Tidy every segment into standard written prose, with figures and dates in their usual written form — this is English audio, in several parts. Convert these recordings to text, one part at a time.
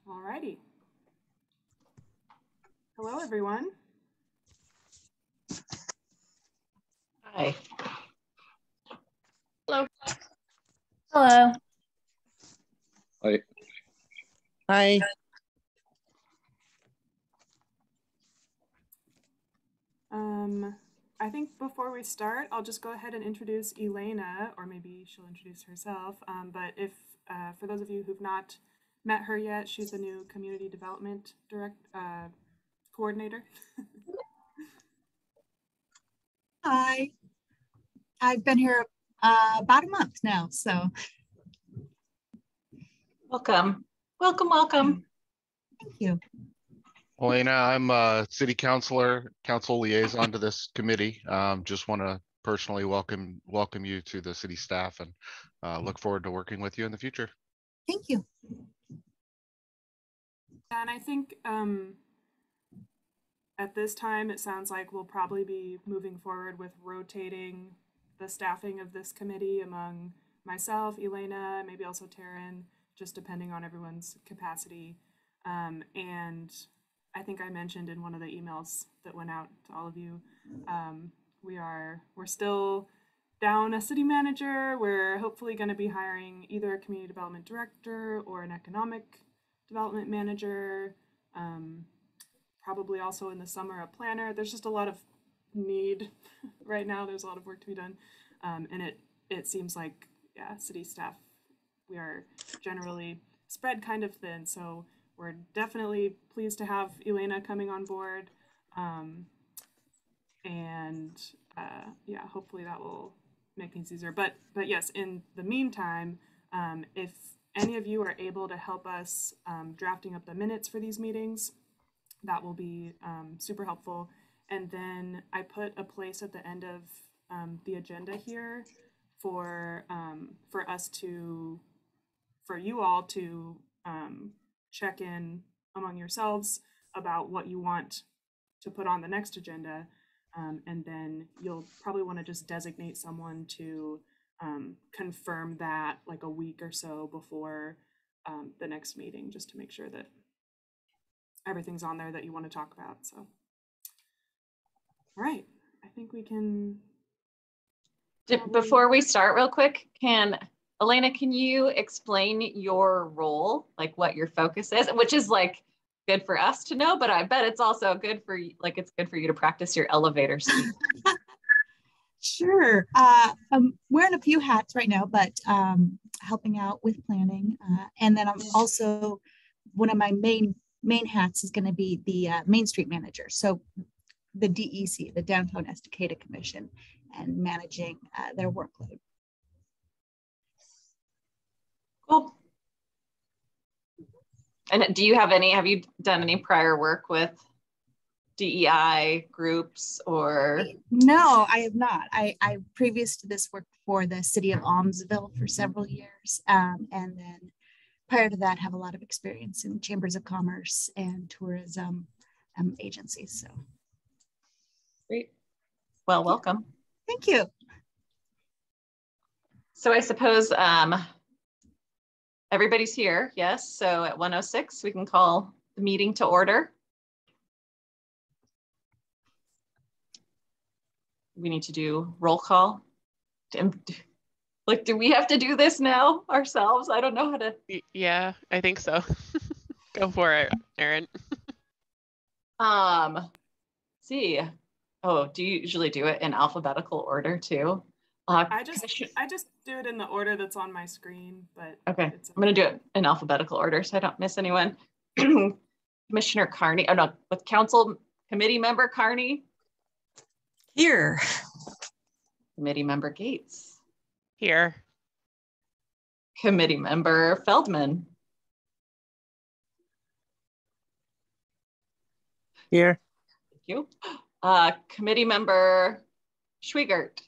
All righty. Hello, everyone. Hi. Hello. Hello. Hi. Hi. I think before we start, I'll just go ahead and introduce Elena, or maybe she'll introduce herself. But if, for those of you who've not met her yet, she's the new Community Development Coordinator. Hi. I've been here about a month now, so. Welcome. Welcome, welcome. Thank you. Elena, I'm a city council liaison to this committee. Just want to personally welcome you to the city staff and look forward to working with you in the future. Thank you. And I think at this time, it sounds like we'll probably be moving forward with rotating the staffing of this committee among myself, Elena, maybe also Taryn, just depending on everyone's capacity. And I think I mentioned in one of the emails that went out to all of you, we're still down a city manager. We're hopefully going to be hiring either a community development director or an economic development manager, probably also in the summer a planner. There's just a lot of need right now. There's a lot of work to be done, and it seems like, yeah, city staff, we are generally spread kind of thin, so we're definitely pleased to have Elena coming on board, and yeah, hopefully that will make things easier. But yes, in the meantime, if any of you are able to help us drafting up the minutes for these meetings, that will be super helpful. And then I put a place at the end of the agenda here for us to, for you all to check in among yourselves about what you want to put on the next agenda. And then you'll probably want to just designate someone to confirm that like a week or so before the next meeting, just to make sure that everything's on there that you want to talk about. So, all right, I think we can. Before we start real quick, Elena, can you explain your role, like what your focus is, which is like good for us to know, but I bet it's also good for like, it's good for you to practice your elevator speech. Sure. I'm wearing a few hats right now, but helping out with planning. And then I'm also, one of my main hats is going to be the Main Street manager. So the DEC, the Downtown Estacada Commission, and managing their workload. Cool. And have you done any prior work with DEI groups or? No, I have not. I previous to this worked for the city of Almsville for several years. And then prior to that, have a lot of experience in chambers of commerce and tourism agencies. So. Great. Well, welcome. Thank you. So I suppose everybody's here, yes? So at 1:06, we can call the meeting to order. We need to do roll call. Like, do we have to do this now ourselves? I don't know how to. Yeah, I think so. Go for it, Erin. See. Oh, do you usually do it in alphabetical order too? I just do it in the order that's on my screen, but okay, I'm going to do it in alphabetical order so I don't miss anyone. Commissioner Carney, oh no, with Council Committee Member Carney. Here. Committee Member Gates. Here. Committee Member Feldman. Here. Thank you. Committee Member Schwiegert.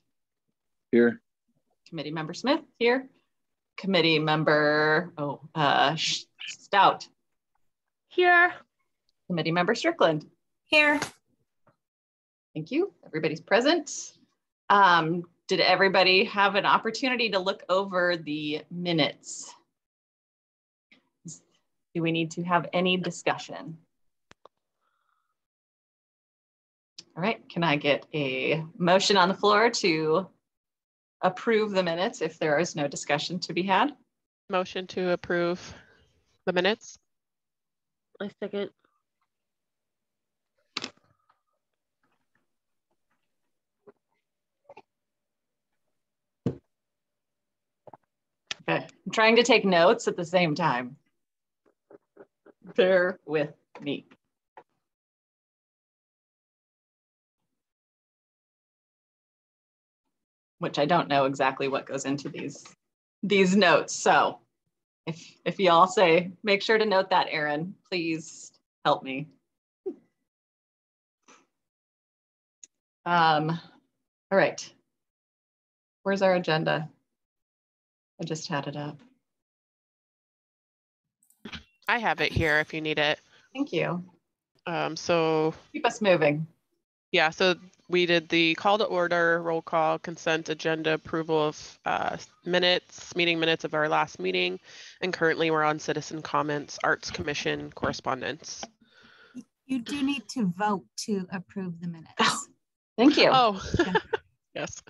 Here. Committee Member Smith, here. Committee Member Stout. Here. Committee Member Strickland. Here. Thank you. Everybody's present. Did everybody have an opportunity to look over the minutes? Do we need to have any discussion? All right, can I get a motion on the floor to approve the minutes if there is no discussion to be had? Motion to approve the minutes. I second. Okay, I'm trying to take notes at the same time. Bear with me. Which I don't know exactly what goes into these notes. So if y'all say, make sure to note that, Erin, please help me. All right. Where's our agenda? I just had it up. I have it here if you need it. Thank you. So Keep us moving. yeah, so we did the call to order, roll call, consent agenda, approval of meeting minutes of our last meeting. And currently we're on citizen comments, Arts Commission correspondence. You do need to vote to approve the minutes. Oh, thank you. Oh, Yeah. yes.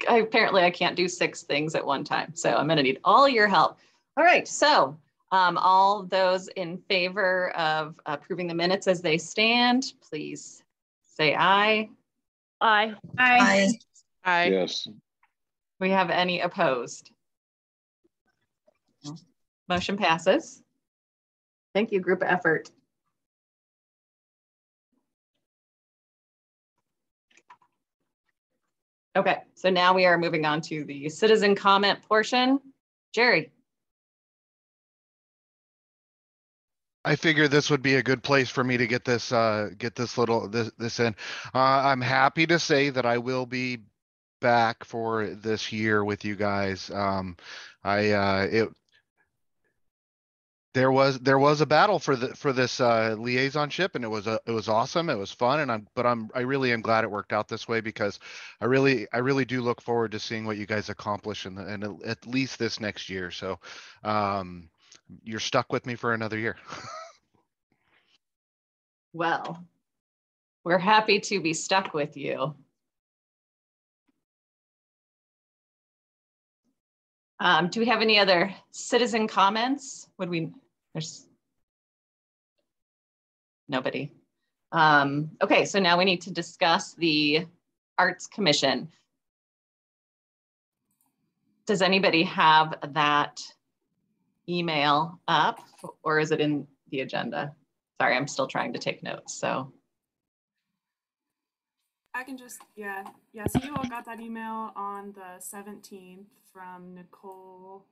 Apparently I can't do 6 things at one time. So I'm gonna need all your help. All right, so all those in favor of approving the minutes as they stand, please say aye. Aye. Aye. Aye. Yes. Do we have any opposed? Motion passes. Thank you, group effort. Okay, so now we are moving on to the citizen comment portion. Jerry. I figured this would be a good place for me to get this this in. I'm happy to say that I will be back for this year with you guys. There was a battle for this liaisonship, and it was awesome. It was fun, and I really am glad it worked out this way, because I really do look forward to seeing what you guys accomplish in at least this next year. So you're stuck with me for another year. Well, we're happy to be stuck with you. Do we have any other citizen comments? There's nobody. Okay, so now we need to discuss the Arts Commission. Does anybody have that email up, or is it in the agenda? Sorry, I'm still trying to take notes, so. I can just, yeah. So you all got that email on the 17th from Nicole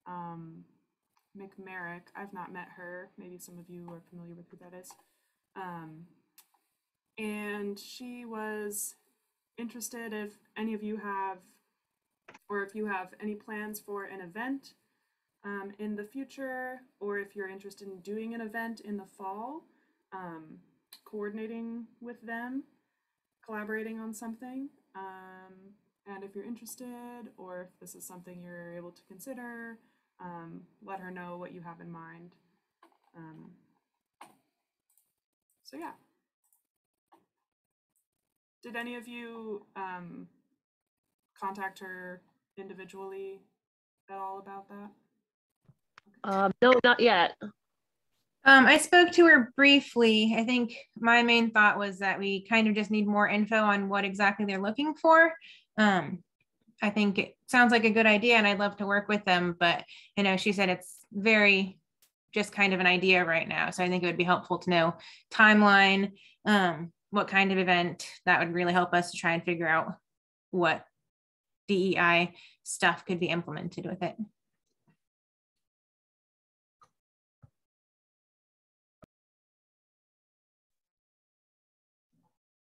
McMerrick. I've not met her. Maybe some of you are familiar with who that is. And she was interested if any of you have, or if you have any plans for an event in the future, or if you're interested in doing an event in the fall, coordinating with them, collaborating on something. And if you're interested, or if this is something you're able to consider, let her know what you have in mind. So yeah. Did any of you contact her individually at all about that? No, not yet. I spoke to her briefly. I think my main thought was that we kind of just need more info on what exactly they're looking for. I think it sounds like a good idea, and I'd love to work with them, but she said it's very just kind of an idea right now. So I think it would be helpful to know timeline, what kind of event. That would really help us to try and figure out what DEI stuff could be implemented with it.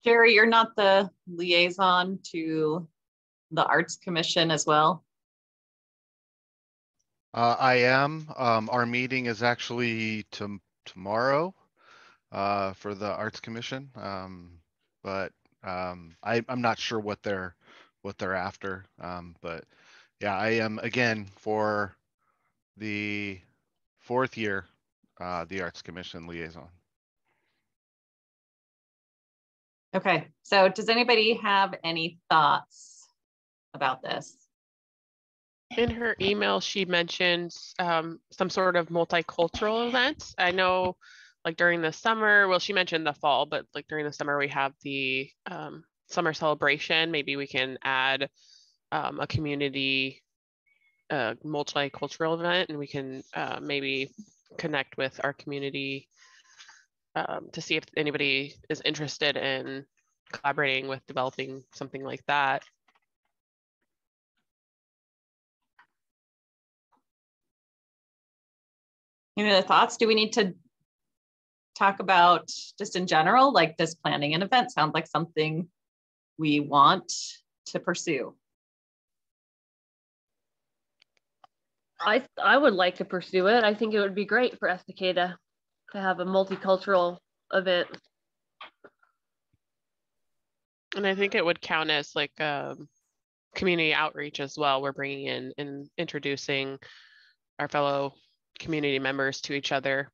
Jerry, you're not the liaison to the Arts Commission as well? I am. Our meeting is actually tomorrow for the Arts Commission, but I'm not sure what they're after. But yeah, I am again for the 4th year the Arts Commission liaison. Okay, so does anybody have any thoughts about this? In her email, she mentions some sort of multicultural event. I know like during the summer, well, she mentioned the fall, but like during the summer, we have the summer celebration. Maybe we can add a community multicultural event, and we can maybe connect with our community to see if anybody is interested in collaborating with developing something like that. Any other thoughts? Do we need to talk about just in general, like does planning an event sound like something we want to pursue? I would like to pursue it. I think it would be great for SDK to have a multicultural event. And I think it would count as like community outreach as well. We're bringing in and introducing our fellow community members to each other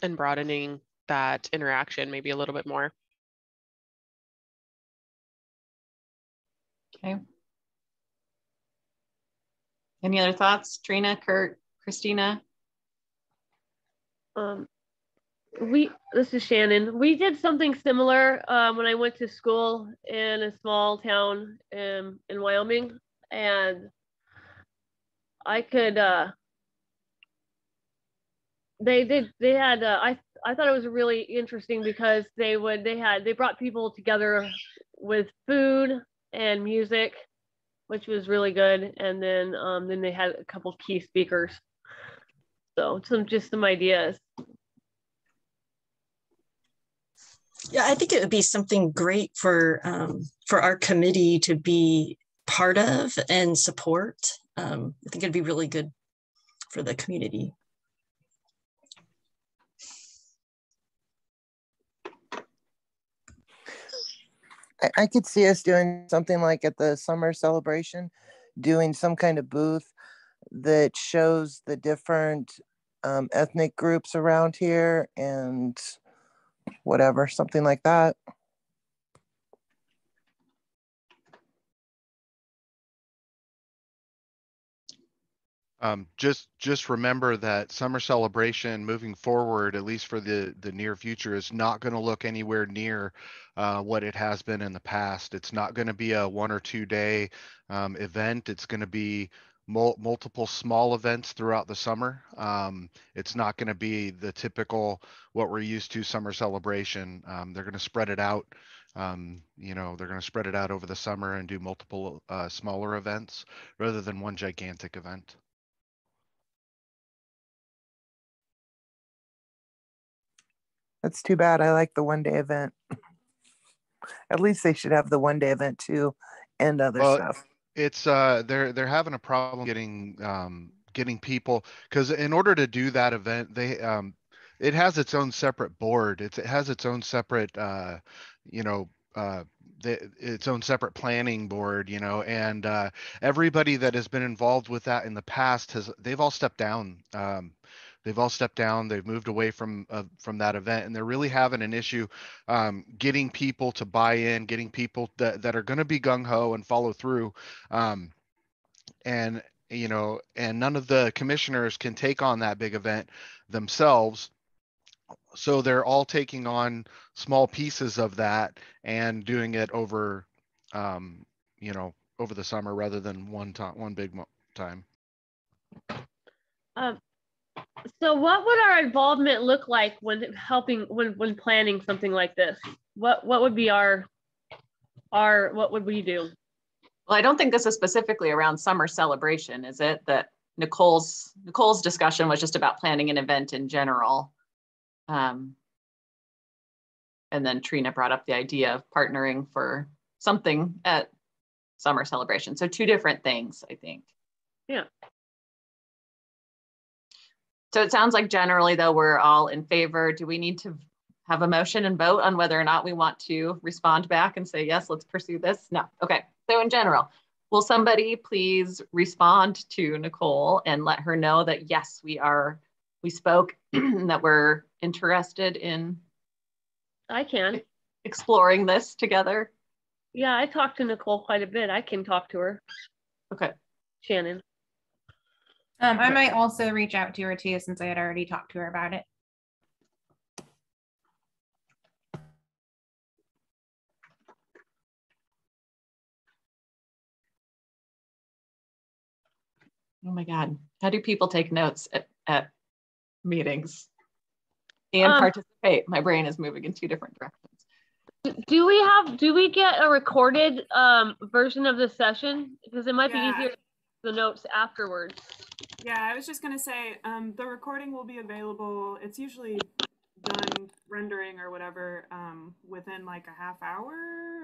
and broadening that interaction maybe a little bit more. Okay. Any other thoughts? Trina, Kurt, Christina? This is Shannon. We did something similar when I went to school in a small town in Wyoming, and I could I thought it was really interesting because they brought people together with food and music, which was really good, and then they had a couple key speakers. So some ideas. Yeah, I think it would be something great for our committee to be part of and support. I think it'd be really good for the community. I could see us doing something like at the summer celebration, doing some kind of booth that shows the different ethnic groups around here and whatever, something like that. Just remember that summer celebration moving forward, at least for the near future, is not going to look anywhere near what it has been in the past. It's not going to be a 1 or 2 day event. It's going to be multiple small events throughout the summer. It's not going to be the typical what we're used to summer celebration. They're going to spread it out. They're going to spread it out over the summer and do multiple smaller events rather than one gigantic event. That's too bad. I like the 1 day event. At least they should have the 1 day event too, and other stuff. It's they're having a problem getting people, because in order to do that event, it has its own separate board. It has its own separate its own separate planning board, and everybody that has been involved with that in the past they've all stepped down. They've moved away from that event, and they're really having an issue getting people to buy in, getting people that are going to be gung-ho and follow through. And none of the commissioners can take on that big event themselves. So they're all taking on small pieces of that and doing it over, over the summer rather than one big time. So what would our involvement look like when planning something like this? What would be what would we do? Well, I don't think this is specifically around summer celebration, is it? That Nicole's discussion was just about planning an event in general. And then Trina brought up the idea of partnering for something at summer celebration. So 2 different things, I think. Yeah. So it sounds like generally, though, we're all in favor. Do we need to have a motion and vote on whether or not we want to respond back and say, yes, let's pursue this? No. Okay. So in general, will somebody please respond to Nicole and let her know that, yes, we are we spoke that we're interested in I can. exploring this together? Yeah, I talked to Nicole quite a bit. I can talk to her. Okay. Shannon. I might also reach out to her too, since I had already talked to her about it. Oh my God. How do people take notes at meetings and participate? My brain is moving in two different directions. Do we get a recorded version of the session? Because it might be easier to the notes afterwards. Yeah, I was just gonna say, the recording will be available. It's usually done rendering or whatever within like a half hour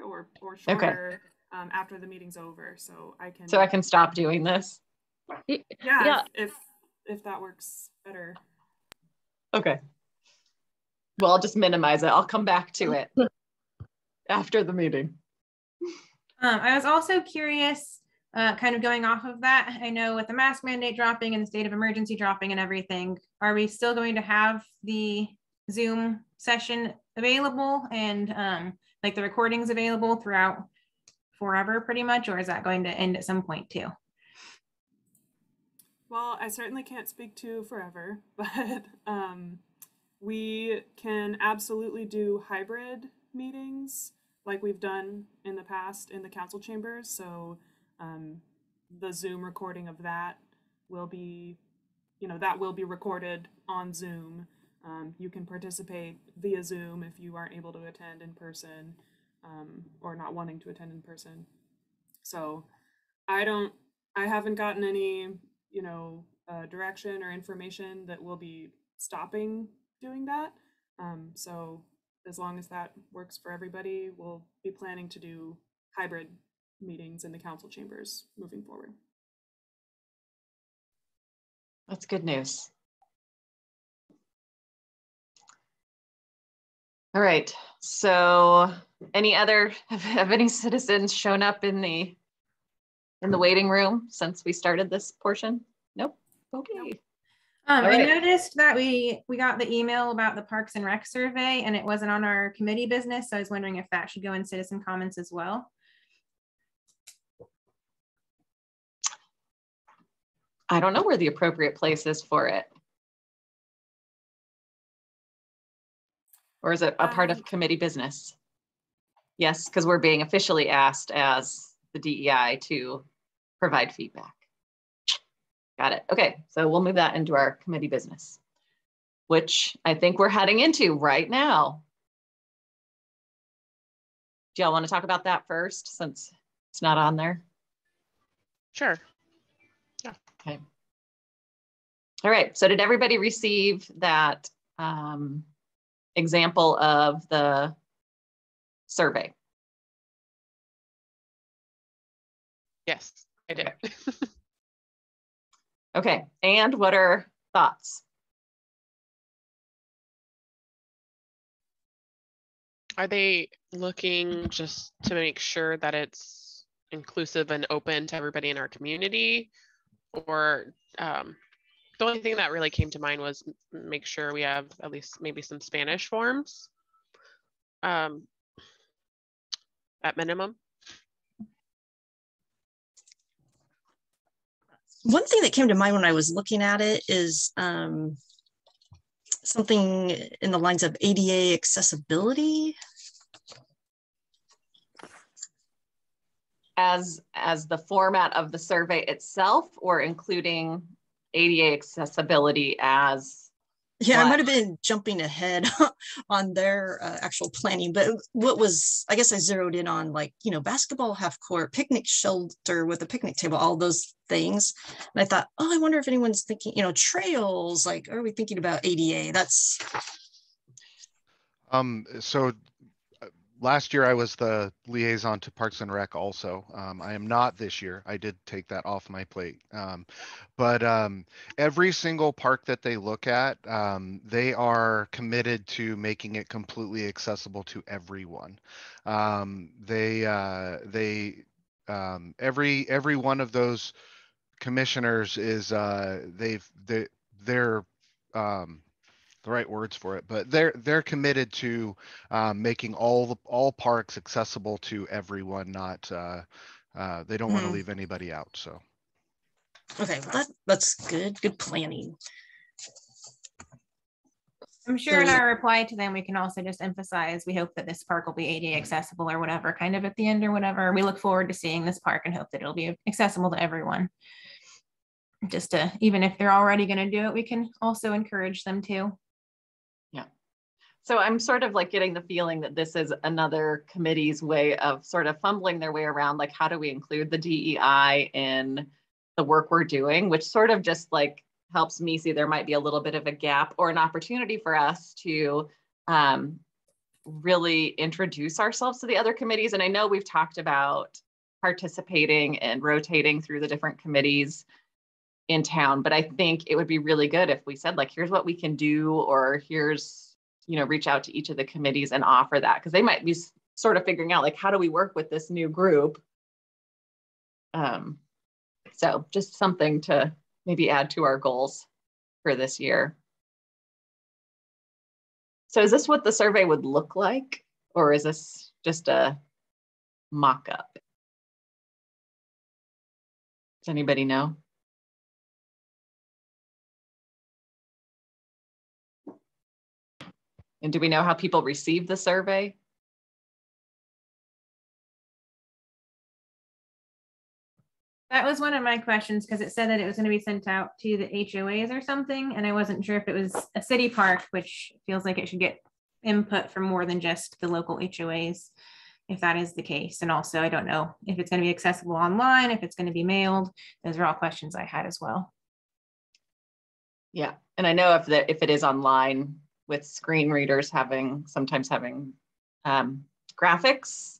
or shorter after the meeting's over. So I can stop doing this. Yeah. If that works better. Okay. Well, I'll just minimize it. I'll come back to it after the meeting. I was also curious, kind of going off of that. I know with the mask mandate dropping and the state of emergency dropping and everything, are we still going to have the Zoom session available and like the recordings available throughout forever pretty much, or is that going to end at some point too? Well, I certainly can't speak to forever, but we can absolutely do hybrid meetings like we've done in the past in the council chambers. So the Zoom recording of that will be, that will be recorded on Zoom. You can participate via Zoom if you aren't able to attend in person or not wanting to attend in person. So I haven't gotten any, direction or information that we'll be stopping doing that. So as long as that works for everybody, we'll be planning to do hybrid meetings in the council chambers moving forward. That's good news. All right. So have any citizens shown up in the waiting room since we started this portion? Nope. Okay. Nope. I noticed that we got the email about the Parks and Rec survey and it wasn't on our committee business. So I was wondering if that should go in citizen comments as well. I don't know where the appropriate place is for it. Or is it a part of committee business? Yes, because we're being officially asked as the DEI to provide feedback. Got it. Okay, so we'll move that into our committee business, which I think we're heading into right now. Do y'all want to talk about that first since it's not on there? Sure. Yeah. Okay. All right, so did everybody receive that example of the survey? Yes, I did. Okay, and what are thoughts? Are they looking just to make sure that it's inclusive and open to everybody in our community? Or the only thing that really came to mind was make sure we have at least maybe some Spanish forms at minimum. One thing that came to mind when I was looking at it is something in the lines of ADA accessibility. As the format of the survey itself, or including ADA accessibility as? Yeah, I might have been jumping ahead on their actual planning, but what was, I guess I zeroed in on like, basketball half court, picnic shelter with a picnic table, all those things. And I thought, oh, I wonder if anyone's thinking, trails, like, are we thinking about ADA? That's. So last year I was the liaison to Parks and Rec also. I am not this year. I did take that off my plate. But every single park that they look at, they are committed to making it completely accessible to everyone. Every one of those commissioners is they're the right words for it, but they're committed to making all parks accessible to everyone. Not they don't want to leave anybody out. So Okay, well that's good planning. I'm sure in our reply to them, we can also just emphasize, we hope that this park will be ADA accessible or whatever, kind of at the end or whatever. We look forward to seeing this park and hope that it'll be accessible to everyone. Just to, even if they're already going to do it, we can also encourage them to. Yeah. So I'm sort of like getting the feeling that this is another committee's way of sort of fumbling their way around, like, how do we include the DEI in the work we're doing, which sort of just like helps me see there might be a little bit of a gap or an opportunity for us to really introduce ourselves to the other committees. And I know we've talked about participating and rotating through the different committees in town, but I think it would be really good if we said, like, here's what we can do, or here's, you know, reach out to each of the committees and offer that, because they might be sort of figuring out, like, how do we work with this new group? So just something to maybe add to our goals for this year. So is this what the survey would look like, or is this just a mock-up? Does anybody know? And do we know how people receive the survey? That was one of my questions, because it said that it was going to be sent out to the HOAs or something, and I wasn't sure if it was a city park, which feels like it should get input from more than just the local HOAs, if that is the case. And also, I don't know if it's going to be accessible online, if it's going to be mailed. Those are all questions I had as well. Yeah, and I know if it is online, with screen readers sometimes having graphics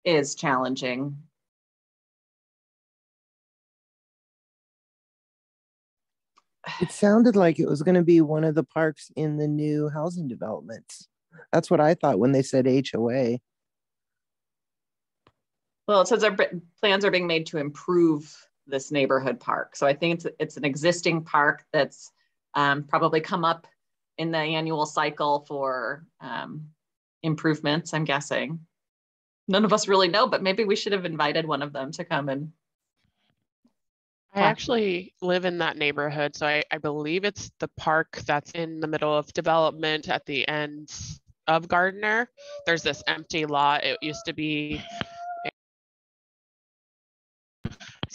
is challenging. It sounded like it was going to be one of the parks in the new housing developments. That's what I thought when they said HOA. Well, it says our plans are being made to improve this neighborhood park. So I think it's an existing park that's probably come up in the annual cycle for improvements, I'm guessing. None of us really know, but maybe we should have invited one of them to come and I actually live in that neighborhood, so I believe it's the park that's in the middle of development at the end of Gardner. There's this empty lot. It used to be,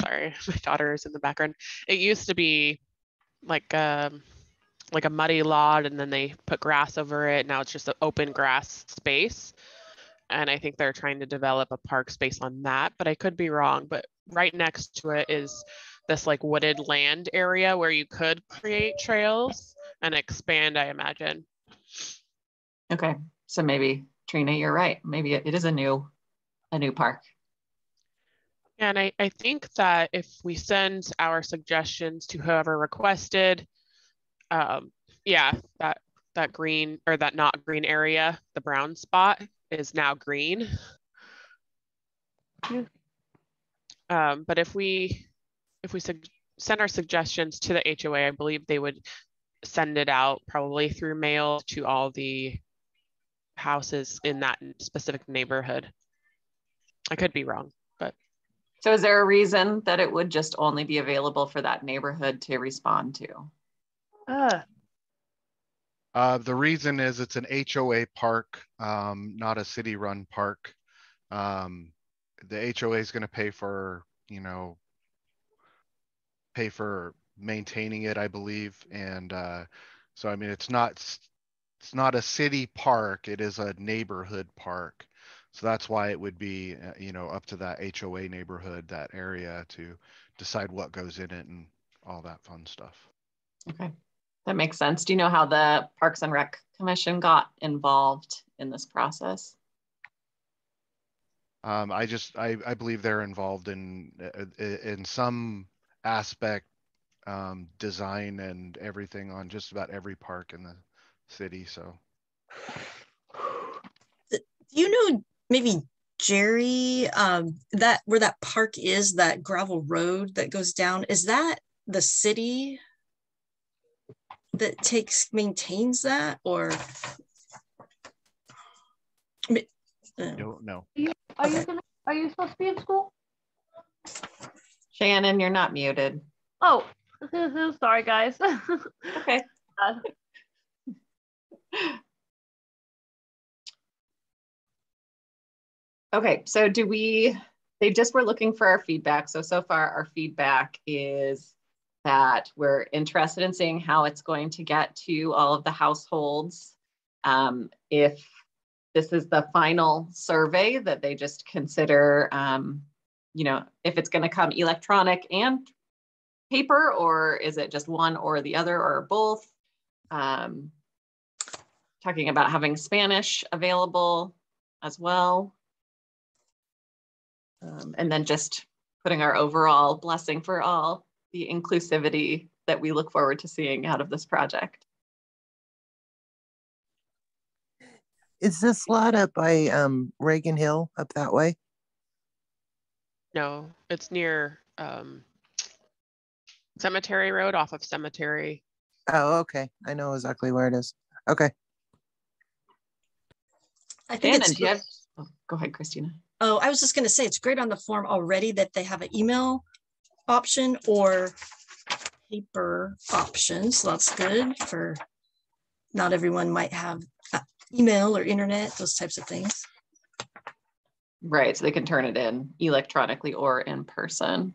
sorry, my daughter is in the background. It used to be like a muddy lot, and then they put grass over it. Now it's just an open grass space. And I think they're trying to develop a park space on that, but I could be wrong. But right next to it is this like wooded land area where you could create trails and expand, I imagine. Okay, so maybe Trina, you're right. Maybe it is a new park. And I think that if we send our suggestions to whoever requested, yeah, that green, or that not green area, the brown spot is now green. But if we send our suggestions to the HOA, I believe they would send it out probably through mail to all the houses in that specific neighborhood. I could be wrong, but. So is there a reason that it would just only be available for that neighborhood to respond to? The reason is it's an HOA park, not a city-run park. The HOA is going to pay for, maintaining it, I believe, and so I mean it's not a city park. It is a neighborhood park, so that's why it would be up to that HOA neighborhood, that area, to decide what goes in it and all that fun stuff. Okay. That makes sense. Do you know how the Parks and Rec Commission got involved in this process? I believe they're involved in some aspect, design and everything on just about every park in the city. So, do you know maybe Jerry, that where that park is, that gravel road that goes down, is that the city that maintains that, or? No. Are you supposed to be in school? Shannon, you're not muted. Oh, sorry guys. Okay. Okay, so they just were looking for our feedback. So far our feedback is that we're interested in seeing how it's going to get to all of the households. If this is the final survey, that they just consider, if it's going to come electronic and paper, or is it just one or the other or both? Talking about having Spanish available as well. And then just putting our overall blessing for all the inclusivity that we look forward to seeing out of this project. Is this lot up by Reagan Hill up that way? No, it's near Cemetery Road, off of Cemetery. Oh, okay. I know exactly where it is. Okay. I think Shannon, go ahead, Christina. Oh, I was just going to say, it's great on the form already that they have an email option or paper option. So that's good for, not everyone might have email or internet, those types of things. Right, so they can turn it in electronically or in person.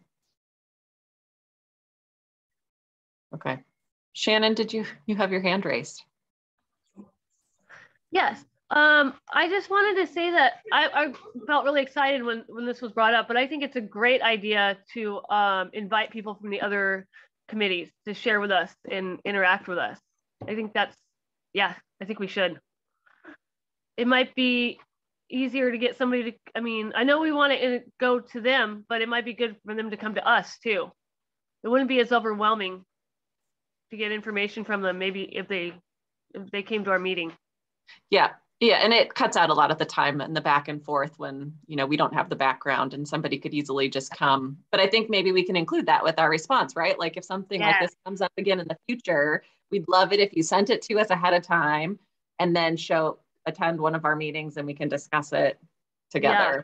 Okay. Shannon, did you have your hand raised? Yes. I just wanted to say that I felt really excited when this was brought up, but I think it's a great idea to invite people from the other committees to share with us and interact with us. I think I think we should. It might be easier to get somebody to, I know we want to go to them, but it might be good for them to come to us too. It wouldn't be as overwhelming to get information from them, maybe if they came to our meeting. Yeah, and it cuts out a lot of the time and the back and forth when, we don't have the background and somebody could easily just come. But I think maybe we can include that with our response, right? Like if something like this comes up again in the future, we'd love it if you sent it to us ahead of time and then attend one of our meetings and we can discuss it together. Yeah,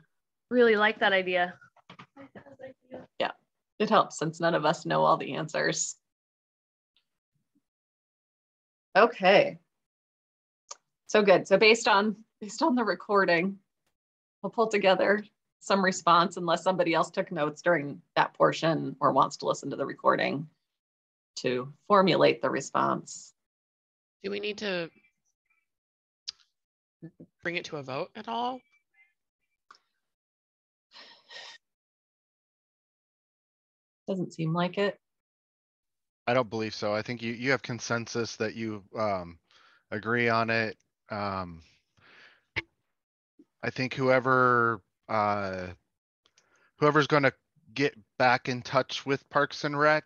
really like that idea. Yeah, it helps since none of us know all the answers. Okay. So good. So based on the recording, we'll pull together some response unless somebody else took notes during that portion or wants to listen to the recording to formulate the response. Do we need to bring it to a vote at all? Doesn't seem like it. I don't believe so. I think you have consensus that you agree on it. I think whoever's going to get back in touch with Parks and Rec,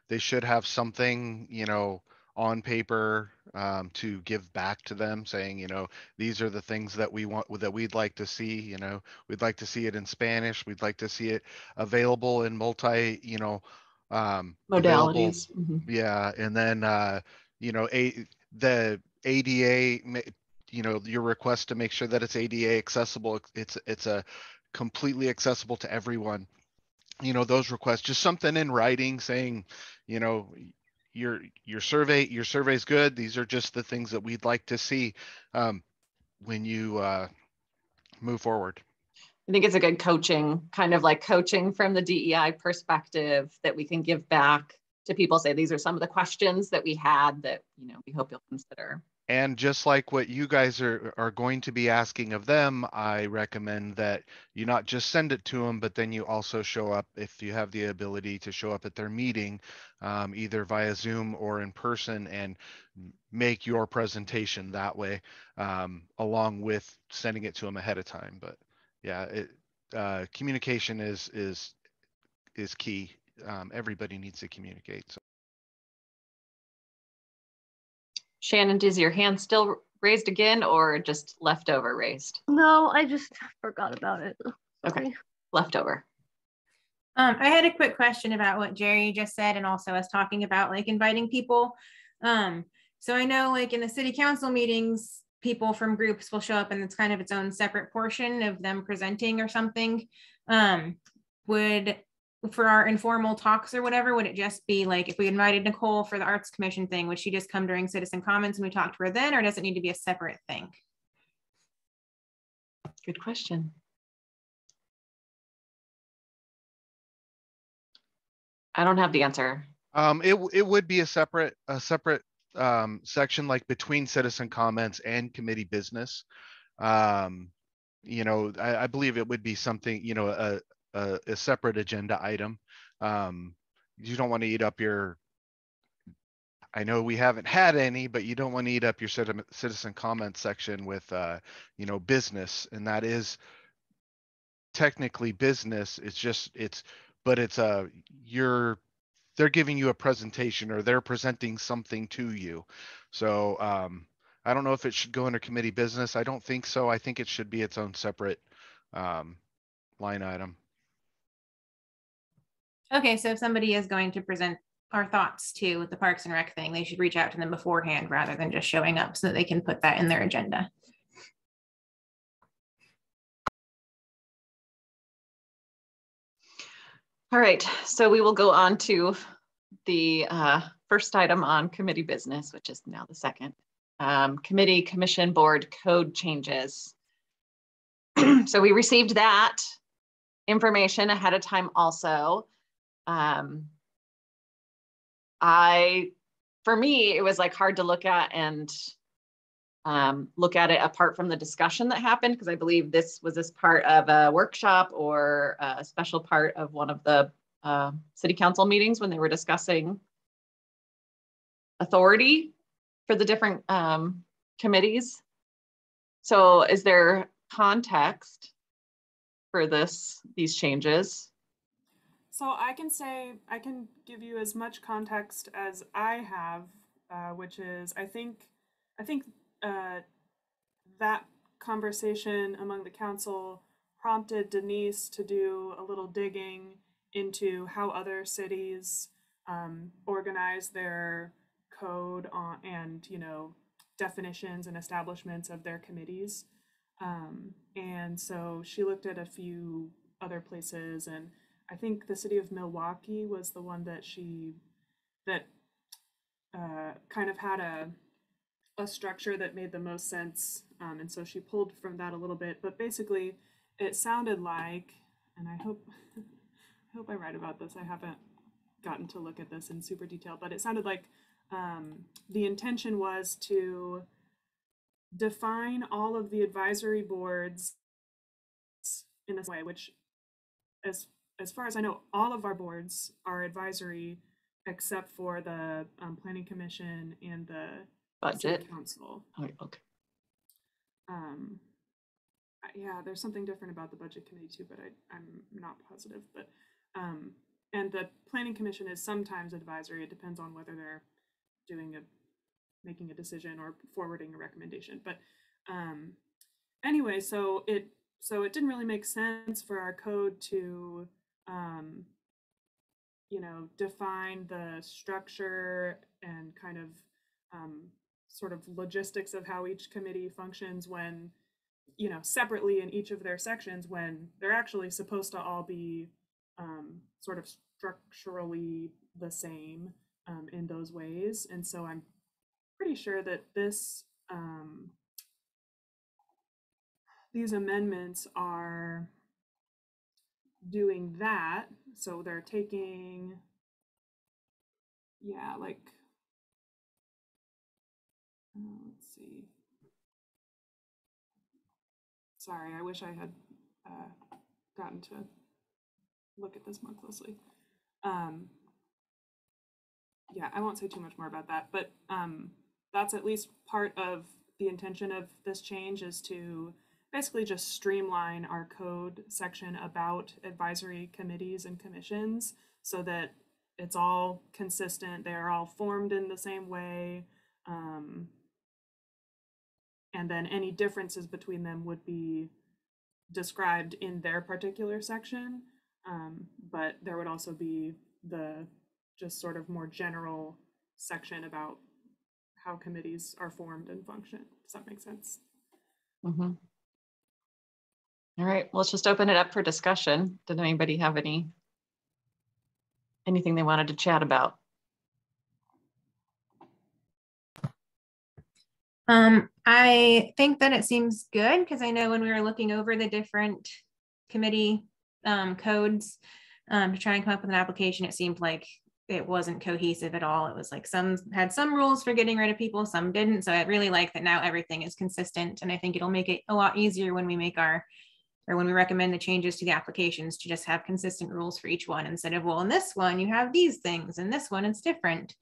they should have something, on paper to give back to them, saying, these are the things that we want, that we'd like to see. We'd like to see it in Spanish. We'd like to see it available in multi, available. Modalities. Yeah, and then the ADA, your request to make sure that it's ADA accessible. It's a completely accessible to everyone. Those requests, just something in writing saying, your survey's good. These are just the things that we'd like to see when you move forward. I think it's a good coaching, kind of like coaching from the DEI perspective that we can give back to people. Say, these are some of the questions that we had that, we hope you'll consider. And just like what you guys are going to be asking of them, I recommend that you not just send it to them, but then you also show up, if you have the ability to show up at their meeting, either via Zoom or in person, and make your presentation that way, along with sending it to them ahead of time. But yeah, communication is key. Everybody needs to communicate. So. Shannon, is your hand still raised again or just leftover raised? No, I just forgot about it. Okay, leftover. I had a quick question about what Jerry just said, and also us talking about like inviting people. So I know like in the city council meetings, people from groups will show up and it's kind of its own separate portion of them presenting or something. Would, for our informal talks or whatever, would it just be like if we invited Nicole for the Arts Commission thing, would she just come during citizen comments and we talk to her then, or does it need to be a separate thing? Good question. I don't have the answer. It would be a separate section, like between citizen comments and committee business. You know, I believe it would be something, you know, a separate agenda item. You don't want to eat up your, I know we haven't had any, but you don't want to eat up your citizen comment section with, you know, business, and that is technically business. It's just, but it's they're giving you a presentation or they're presenting something to you. So I don't know if it should go under committee business. I don't think so. I think it should be its own separate line item. Okay, so if somebody is going to present our thoughts to the Parks and Rec thing, they should reach out to them beforehand rather than just showing up so that they can put that in their agenda. All right, so we will go on to the first item on committee business, which is now the second. Committee, commission, board code changes. So we received that information ahead of time also. For me, it was like hard to look at and look at it apart from the discussion that happened, because I believe this part of a workshop or a special part of one of the city council meetings when they were discussing authority for the different committees. So is there context for these changes? So I can give you as much context as I have, which is I think that conversation among the council prompted Denise to do a little digging into how other cities organize their code and, you know, definitions and establishments of their committees. And so she looked at a few other places, and I think the city of Milwaukee was the one that kind of had a structure that made the most sense. And so she pulled from that a little bit, but basically it sounded like, and I hope I write about this, I haven't gotten to look at this in super detail, but it sounded like the intention was to define all of the advisory boards in a way, which as far as I know, all of our boards are advisory except for the planning commission and the budget city council. Oh, okay. Yeah, there's something different about the budget committee too, but I'm not positive. But and the planning commission is sometimes advisory. It depends on whether they're making a decision or forwarding a recommendation. But anyway, so it didn't really make sense for our code to you know, define the structure and kind of sort of logistics of how each committee functions when, you know, separately in each of their sections, when they're actually supposed to all be sort of structurally the same in those ways. And so I'm pretty sure that these amendments are doing that. So they're taking, yeah, like, let's see. Sorry, I wish I had gotten to look at this more closely. Yeah, I won't say too much more about that, but that's at least part of the intention of this change, is to basically just streamline our code section about advisory committees and commissions so that it's all consistent. They're all formed in the same way. And then any differences between them would be described in their particular section. But there would also be the just sort of more general section about how committees are formed and function. Does that make sense? Mm-hmm. All right, well, let's just open it up for discussion. Did anybody have anything they wanted to chat about? I think that it seems good because I know when we were looking over the different committee codes to try and come up with an application, it seemed like it wasn't cohesive at all. It was like some had some rules for getting rid of people, some didn't. So I really like that now everything is consistent, and I think it'll make it a lot easier when we make when we recommend the changes to the applications to just have consistent rules for each one instead of, well, in this one you have these things, and this one it's different.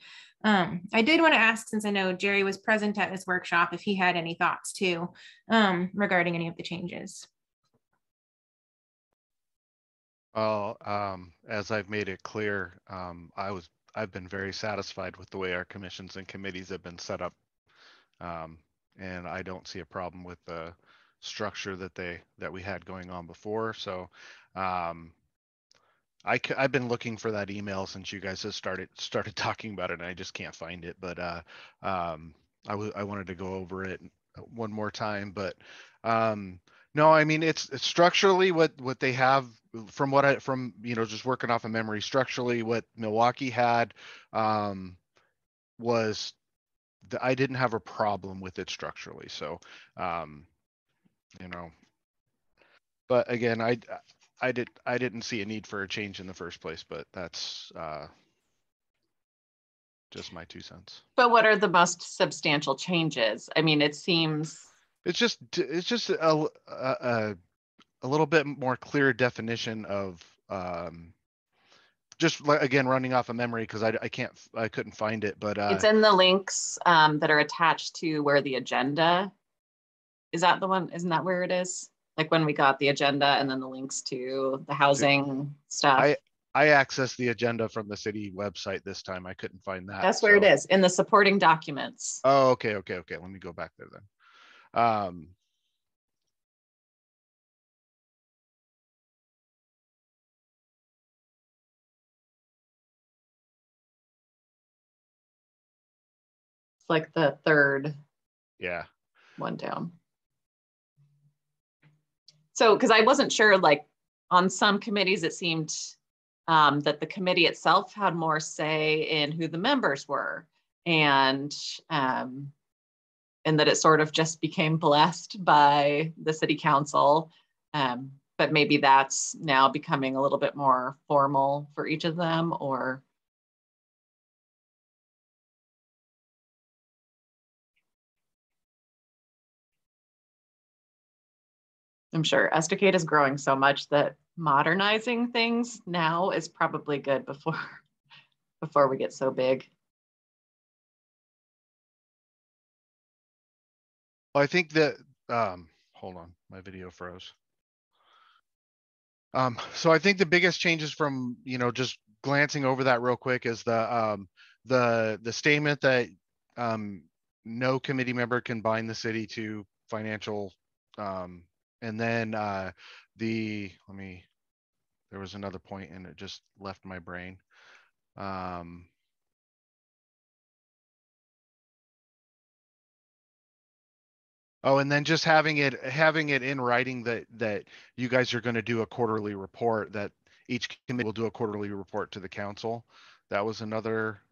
I did want to ask, since I know Jerry was present at this workshop, if he had any thoughts too regarding any of the changes. Well, as I've made it clear, I've been very satisfied with the way our commissions and committees have been set up. And I don't see a problem with the structure that we had going on before. So I've been looking for that email since you guys have started talking about it, and I just can't find it. But I wanted to go over it one more time. But no, I mean, it's structurally what they have from just working off of memory. Structurally, what Milwaukee had was I didn't have a problem with it structurally. So but again, I didn't see a need for a change in the first place, but that's just my 2 cents. But what are the most substantial changes? I mean, it seems it's just a little bit more clear definition of just again running off of memory because I couldn't find it, but it's in the links that are attached to where the agenda is. That the one? Isn't that where it is? Like when we got the agenda and then the links to the housing stuff. I accessed the agenda from the city website this time. I couldn't find that. That's where it is, in the supporting documents. Oh, okay. Let me go back there then. It's like the third one down. So, because I wasn't sure, like on some committees, it seemed that the committee itself had more say in who the members were, and that it sort of just became blessed by the city council. But maybe that's now becoming a little bit more formal for each of them, or. I'm sure Estacade is growing so much that modernizing things now is probably good before we get so big. Well, I think that hold on, my video froze. So I think the biggest changes from just glancing over that real quick is the statement that no committee member can bind the city to financial and then there was another point and it just left my brain. Oh, and then just having it in writing that you guys are going to do a quarterly report, that each committee will do a quarterly report to the council. That was another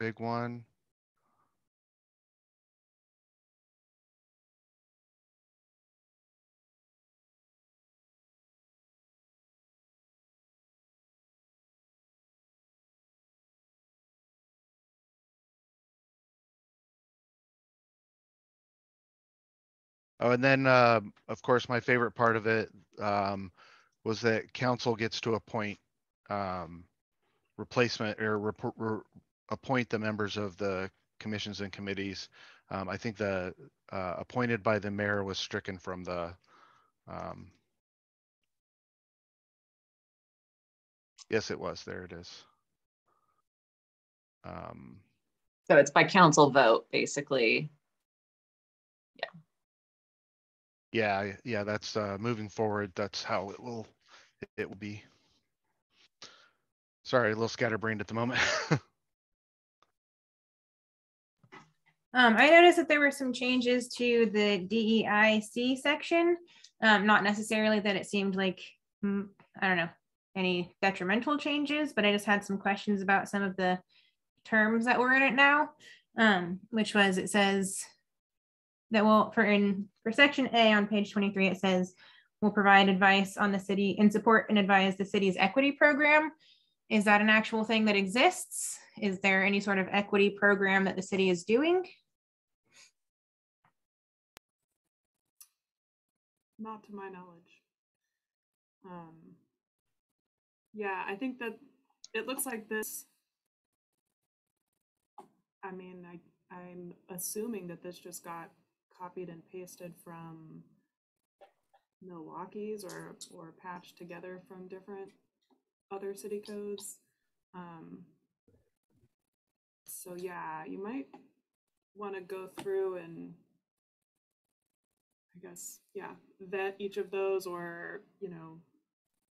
big one. Oh, and then of course my favorite part of it was that council gets to appoint replacement or appoint the members of the commissions and committees. I think the appointed by the mayor was stricken from the yes, it was. There it is. So it's by council vote, basically. Yeah, that's moving forward. That's how it will be. Sorry, a little scatterbrained at the moment. I noticed that there were some changes to the DEIC section. Not necessarily that it seemed like, I don't know, any detrimental changes, but I just had some questions about some of the terms that were in it now, which was, it says that for section A on page 23, it says will provide advice on the city and support and advise the city's equity program. Is that an actual thing that exists? Is there any sort of equity program that the city is doing? Not to my knowledge. Yeah, I think that it looks like this. I mean, I'm assuming that this just got copied and pasted from Milwaukee's or patched together from different other city codes. So yeah, you might want to go through and, I guess, yeah, vet each of those, or, you know,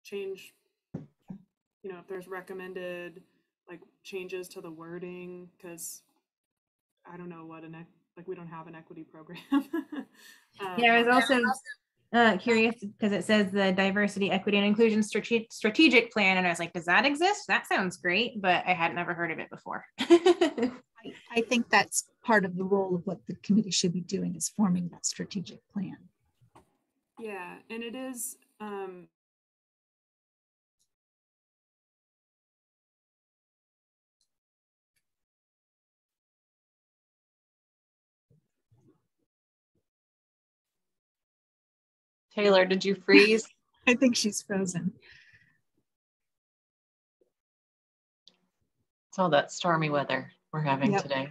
change, you know, if there's recommended like changes to the wording, because I don't know what like we don't have an equity program. Yeah, I was also curious because it says the diversity, equity, and inclusion strategic plan, and I was like, does that exist? That sounds great, but I had never heard of it before. I think that's part of the role of what the committee should be doing, is forming that strategic plan. Yeah, and it is Taylor, did you freeze? I think she's frozen. It's all that stormy weather we're having today.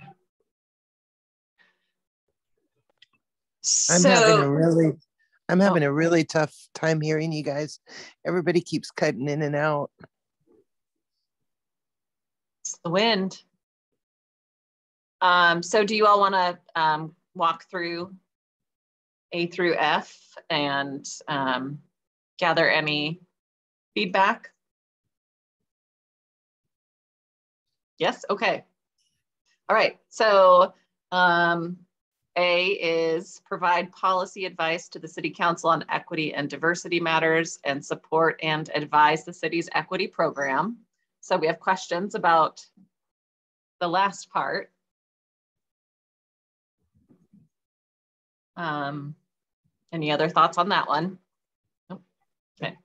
I'm having a really tough time hearing you guys. Everybody keeps cutting in and out. It's the wind. So do you all want to walk through A through F and gather any feedback? Yes, okay. All right, so A is provide policy advice to the City Council on equity and diversity matters and support and advise the city's equity program. So we have questions about the last part. Any other thoughts on that one? Nope. Okay.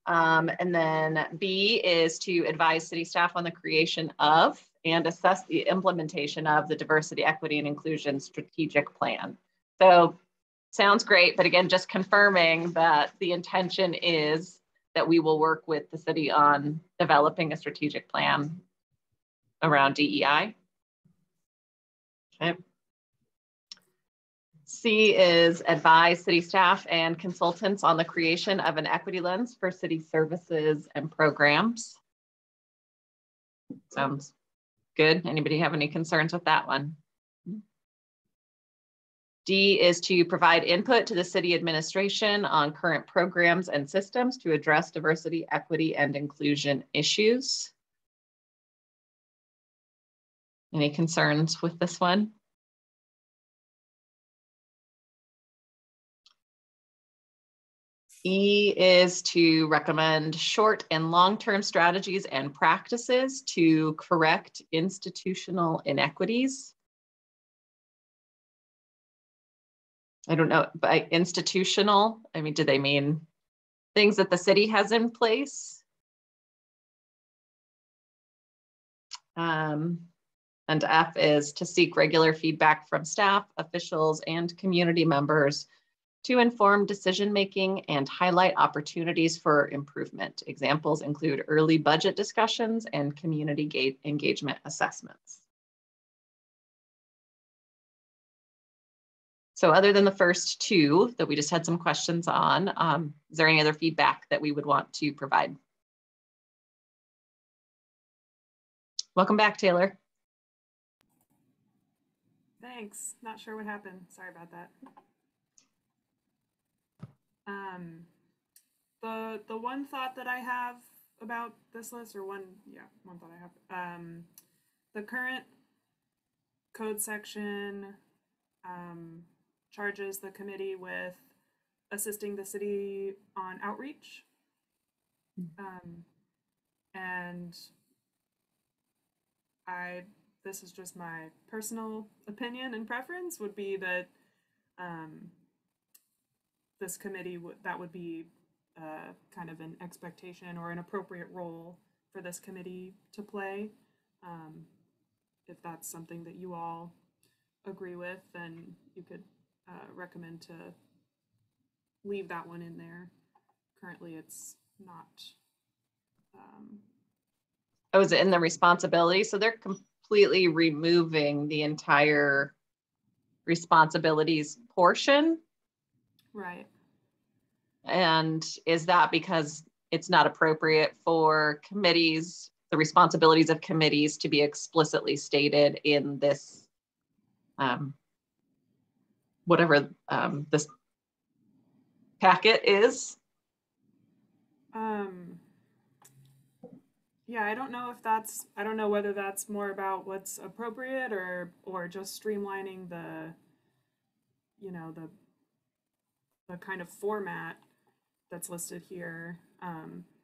And then B is to advise city staff on the creation of and assess the implementation of the diversity, equity, and inclusion strategic plan. So sounds great, but again, just confirming that the intention is that we will work with the city on developing a strategic plan around DEI. Okay. C is advise city staff and consultants on the creation of an equity lens for city services and programs. Sounds good. Anybody have any concerns with that one? D is to provide input to the city administration on current programs and systems to address diversity, equity, and inclusion issues. Any concerns with this one? E is to recommend short and long-term strategies and practices to correct institutional inequities. I don't know, by institutional, I mean, do they mean things that the city has in place? And F is to seek regular feedback from staff, officials, and community members to inform decision-making and highlight opportunities for improvement. Examples include early budget discussions and community engagement assessments. So other than the first two that we just had some questions on, is there any other feedback that we would want to provide? Welcome back, Taylor. Thanks. Not sure what happened. Sorry about that. The one thought that I have about this list, or one thought I have, the current code section charges the committee with assisting the city on outreach. And this is just my personal opinion and preference, would be that this committee, that would be kind of an expectation or an appropriate role for this committee to play. If that's something that you all agree with, then you could recommend to leave that one in there. Currently, it's not. Oh, is it in the responsibility? So they're completely removing the entire responsibilities portion? Right. And is that because it's not appropriate for committees, the responsibilities of committees to be explicitly stated in this, whatever this packet is? Yeah, I don't know whether that's more about what's appropriate or just streamlining the kind of format that's listed here.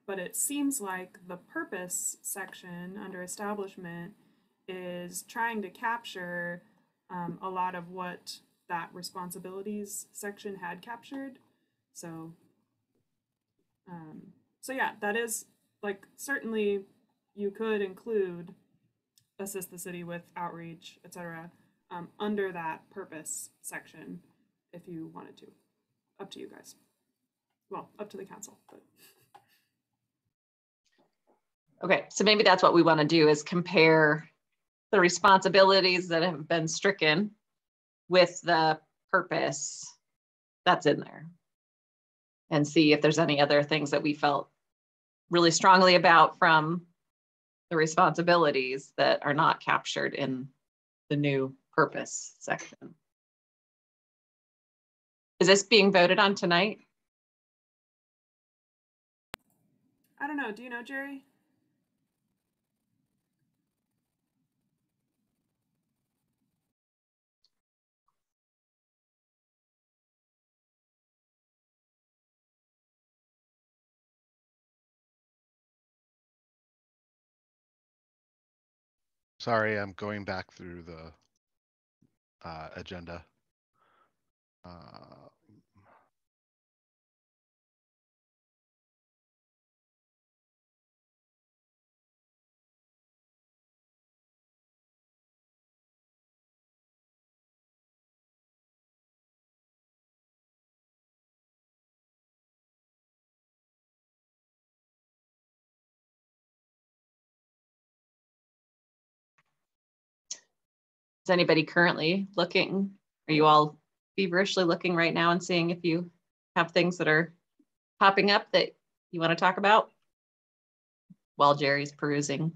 But it seems like the purpose section under establishment is trying to capture a lot of what that responsibilities section had captured. So yeah, that is, like, certainly you could include assist the city with outreach, etc., under that purpose section if you wanted to. Up to you guys. Well, up to the council. But. Okay, so maybe that's what we want to do, is compare the responsibilities that have been stricken with the purpose that's in there, and see if there's any other things that we felt really strongly about from the responsibilities that are not captured in the new purpose section. Is this being voted on tonight? I don't know. Do you know, Jerry? Sorry, I'm going back through the agenda. Is anybody currently looking? Are you all feverishly looking right now and seeing if you have things that are popping up that you want to talk about while Jerry's perusing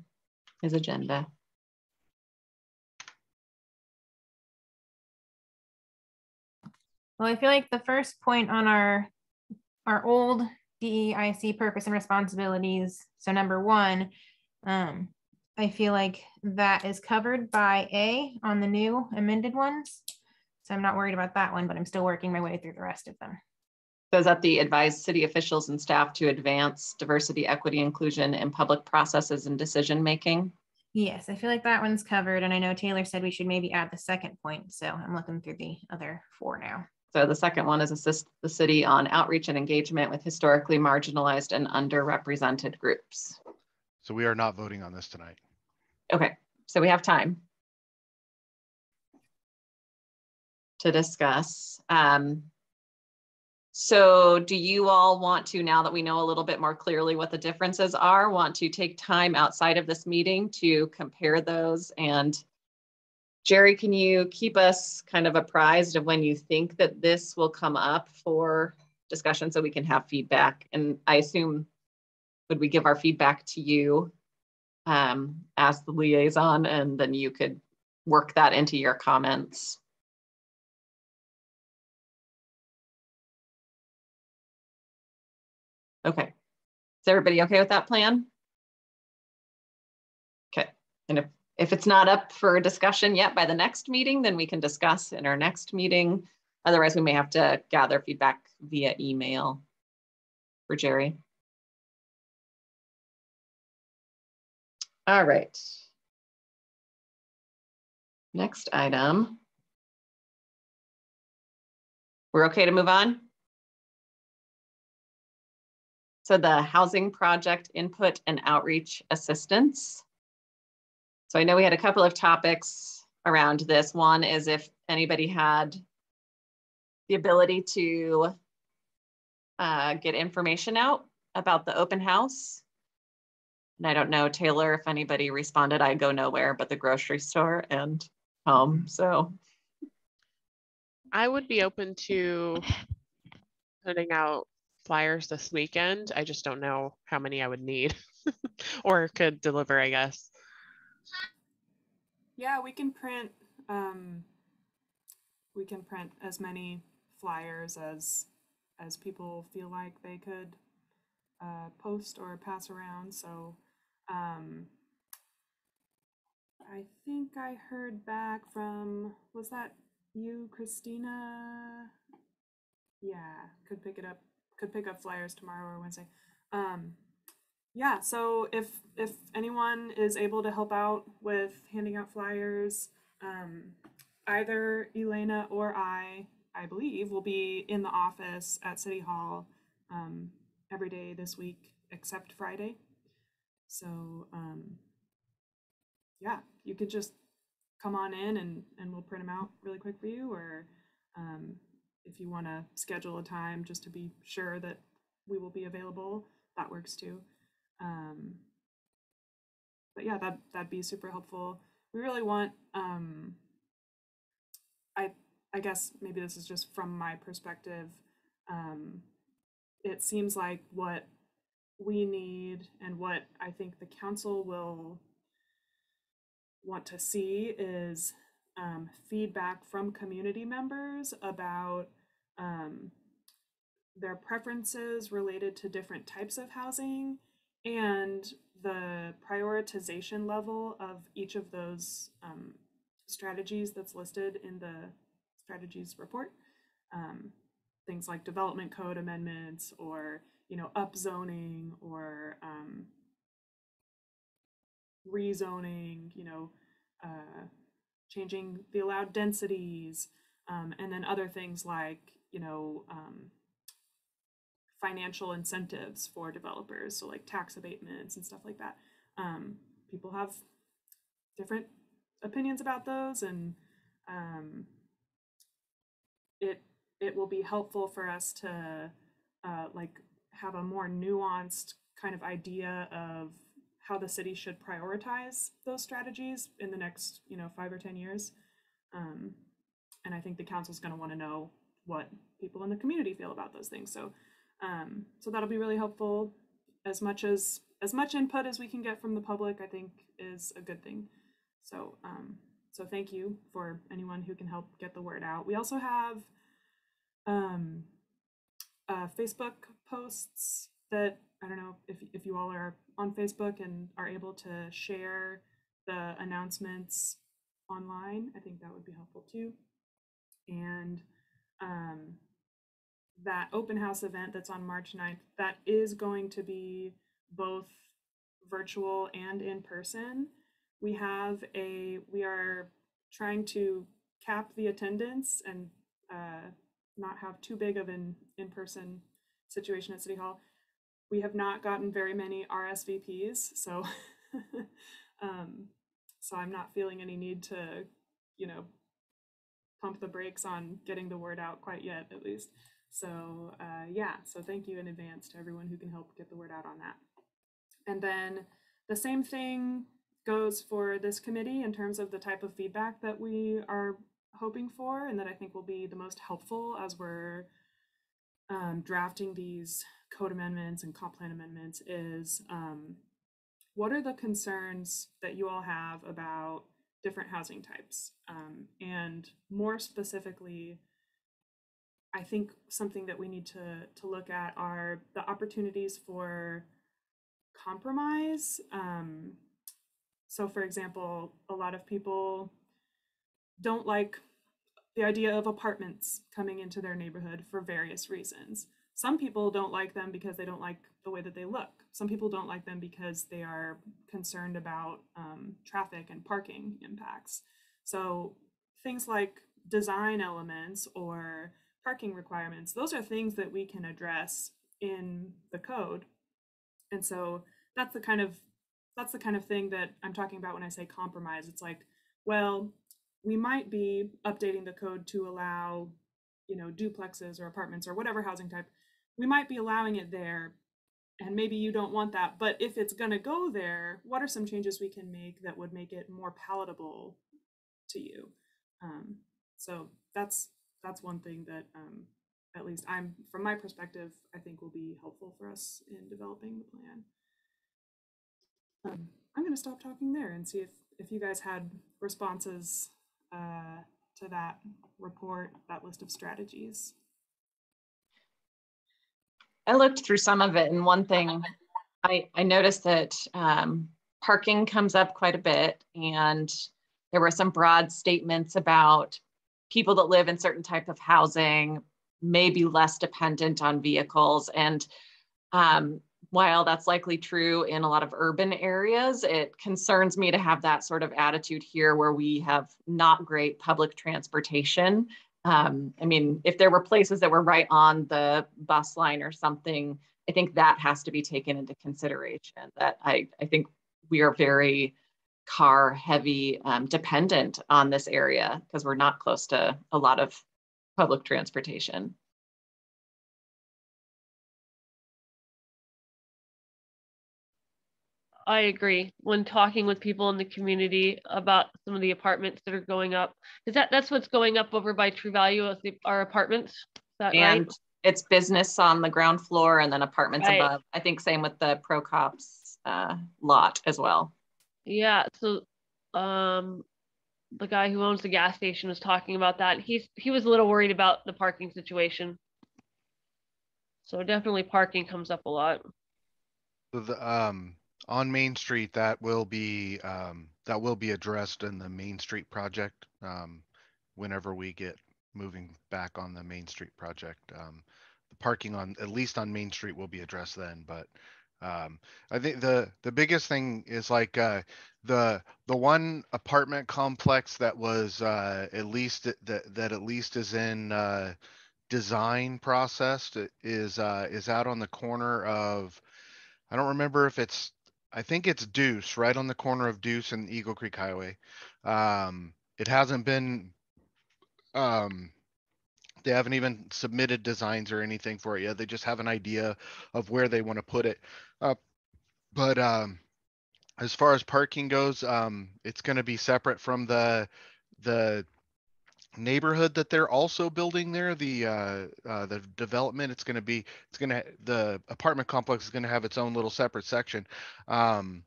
his agenda? Well, I feel like the first point on our old DEIC purpose and responsibilities, so number 1, I feel like that is covered by A on the new amended ones. So I'm not worried about that one, but I'm still working my way through the rest of them. So is that the advise city officials and staff to advance diversity, equity, inclusion in public processes and decision making? Yes, I feel like that one's covered. And I know Taylor said we should maybe add the second point. So I'm looking through the other 4 now. So the second one is assist the city on outreach and engagement with historically marginalized and underrepresented groups. So we are not voting on this tonight. Okay, so we have time to discuss. So do you all want to, now that we know a little bit more clearly what the differences are, want to take time outside of this meeting to compare those? And Jerry, can you keep us kind of apprised of when you think that this will come up for discussion so we can have feedback? And I assume, would we give our feedback to you as the liaison, and then you could work that into your comments? Okay, is everybody okay with that plan? Okay, and If it's not up for discussion yet by the next meeting, then we can discuss in our next meeting. Otherwise, we may have to gather feedback via email for Jerry. All right. Next item. We're okay to move on? So the housing project input and outreach assistance. So I know we had a couple of topics around this. One is if anybody had the ability to get information out about the open house. And I don't know, Taylor, if anybody responded. I go nowhere but the grocery store and home. So I would be open to putting out flyers this weekend. I just don't know how many I would need or could deliver, I guess. Yeah, we can print as many flyers as people feel like they could post or pass around. So I think I heard back from, was that you, Christina? Yeah, could pick up flyers tomorrow or Wednesday. Yeah, so if anyone is able to help out with handing out flyers, either Elena or I believe, will be in the office at City Hall every day this week except Friday. So yeah, you could just come on in and we'll print them out really quick for you, or if you want to schedule a time just to be sure that we will be available, that works too. But yeah, that'd be super helpful. We really want, I guess maybe this is just from my perspective, it seems like what we need and what I think the council will want to see is feedback from community members about their preferences related to different types of housing and the prioritization level of each of those strategies that's listed in the strategies report. Things like development code amendments, or upzoning, or rezoning, changing the allowed densities, and then other things like financial incentives for developers, so like tax abatements and stuff like that. People have different opinions about those, and it will be helpful for us to like have a more nuanced kind of idea of how the city should prioritize those strategies in the next 5 or 10 years. And I think the council's going to want to know what people in the community feel about those things. So so that'll be really helpful. As much input as we can get from the public, I think, is a good thing. So so thank you for anyone who can help get the word out. We also have Facebook posts that, I don't know if you all are on Facebook and are able to share the announcements online. I think that would be helpful too. And that open house event that's on March 9th, that is going to be both virtual and in person. We are trying to cap the attendance and not have too big of an in-person situation at City Hall. We have not gotten very many RSVPs, so so I'm not feeling any need to, pump the brakes on getting the word out quite yet, at least. So yeah, so thank you in advance to everyone who can help get the word out on that. And then the same thing goes for this committee in terms of the type of feedback that we are hoping for, and that I think will be the most helpful as we're drafting these code amendments and comp plan amendments, is what are the concerns that you all have about different housing types? And more specifically, I think something that we need to look at are the opportunities for compromise. So for example, a lot of people don't like the idea of apartments coming into their neighborhood for various reasons. Some people don't like them because they don't like the way that they look. Some people don't like them because they are concerned about traffic and parking impacts. So things like design elements or parking requirements, those are things that we can address in the code. And so that's the kind of thing that I'm talking about when I say compromise. It's like, well, we might be updating the code to allow, duplexes or apartments or whatever housing type. We might be allowing it there, and maybe you don't want that. But if it's going to go there, what are some changes we can make that would make it more palatable to you? So that's one thing that, at least from my perspective, I think will be helpful for us in developing the plan. I'm going to stop talking there and see if you guys had responses to that report, that list of strategies. I looked through some of it, and one thing I noticed that parking comes up quite a bit, and there were some broad statements about people that live in certain type of housing may be less dependent on vehicles. And while that's likely true in a lot of urban areas, it concerns me to have that sort of attitude here where we have not great public transportation. I mean, if there were places that were right on the bus line or something, I think that has to be taken into consideration. That I think we are very car heavy dependent on this area because we're not close to a lot of public transportation. I agree. When talking with people in the community about some of the apartments that are going up, because that's what's going up over by True Value, our apartments. Is that and right? It's business on the ground floor and then apartments Right. above. I think same with the Pro Cops lot as well. Yeah. So, the guy who owns the gas station was talking about that. He was a little worried about the parking situation. So definitely parking comes up a lot. On Main Street, that will be addressed in the Main Street project. Whenever we get moving back on the Main Street project, the parking at least on Main Street will be addressed then. But I think the biggest thing is like the one apartment complex that was at least is in design process is out on the corner of, I don't remember if it's, I think it's Deuce, right on the corner of Deuce and Eagle Creek Highway. It hasn't been, they haven't even submitted designs or anything for it yet. They just have an idea of where they want to put it. But as far as parking goes, it's going to be separate from the neighborhood that they're also building there. The development, the apartment complex is going to have its own little separate section. But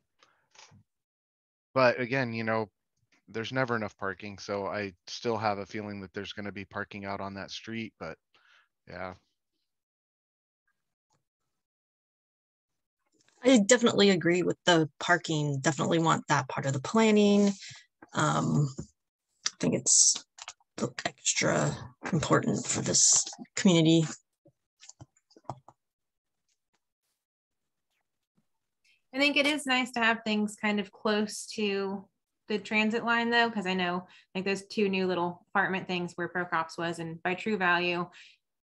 again, there's never enough parking, so I still have a feeling that there's going to be parking out on that street. But yeah. I definitely agree with the parking. Definitely want that part of the planning. I think it's extra important for this community. I think it is nice to have things kind of close to the transit line though, because I know like those two new little apartment things where Pro Cops was and by True Value,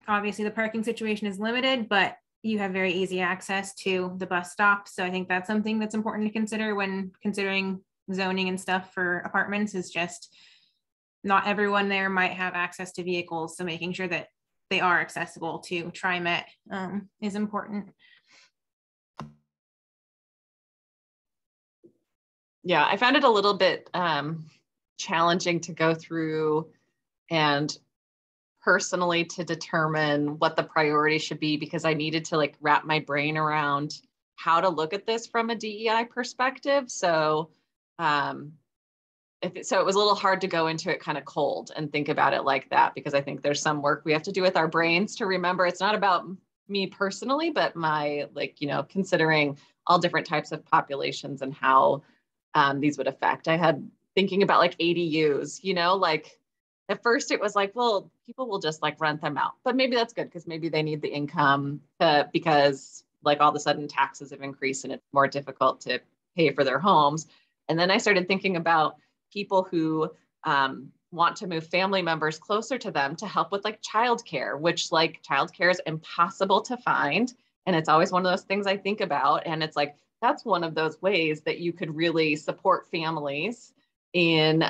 obviously the parking situation is limited, but you have very easy access to the bus stop. So I think that's something that's important to consider when considering zoning and stuff for apartments, is just not everyone there might have access to vehicles. So making sure that they are accessible to TriMet is important. Yeah, I found it a little bit challenging to go through and personally to determine what the priority should be, because I needed to like wrap my brain around how to look at this from a DEI perspective. So it was a little hard to go into it kind of cold and think about it like that, because I think there's some work we have to do with our brains to remember it's not about me personally, but my considering all different types of populations and how these would affect. I had thinking about like ADUs, you know, like at first it was like, well, people will just like rent them out, but maybe that's good because maybe they need the income because like all of a sudden taxes have increased and it's more difficult to pay for their homes. And then I started thinking about people who want to move family members closer to them to help with like childcare, which like childcare is impossible to find. And it's always one of those things I think about. And it's like, that's one of those ways that you could really support families in,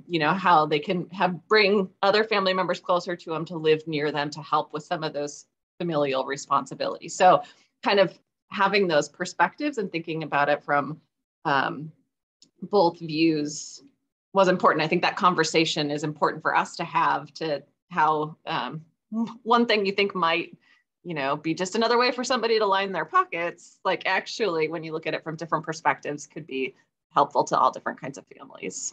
you know, how they can bring other family members closer to them, to live near them, to help with some of those familial responsibilities. So kind of having those perspectives and thinking about it from both views was important. I think that conversation is important for us to have, to how one thing you think might, you know, be just another way for somebody to line their pockets, like actually, when you look at it from different perspectives, could be helpful to all different kinds of families.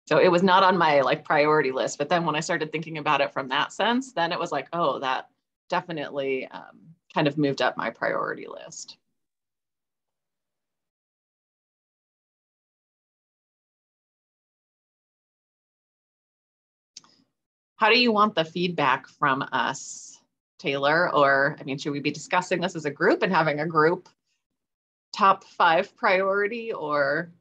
So it was not on my like priority list, but then when I started thinking about it from that sense, then it was like, oh, that definitely kind of moved up my priority list. How do you want the feedback from us, Taylor? Or, I mean, should we be discussing this as a group and having a group top 5 priority, or?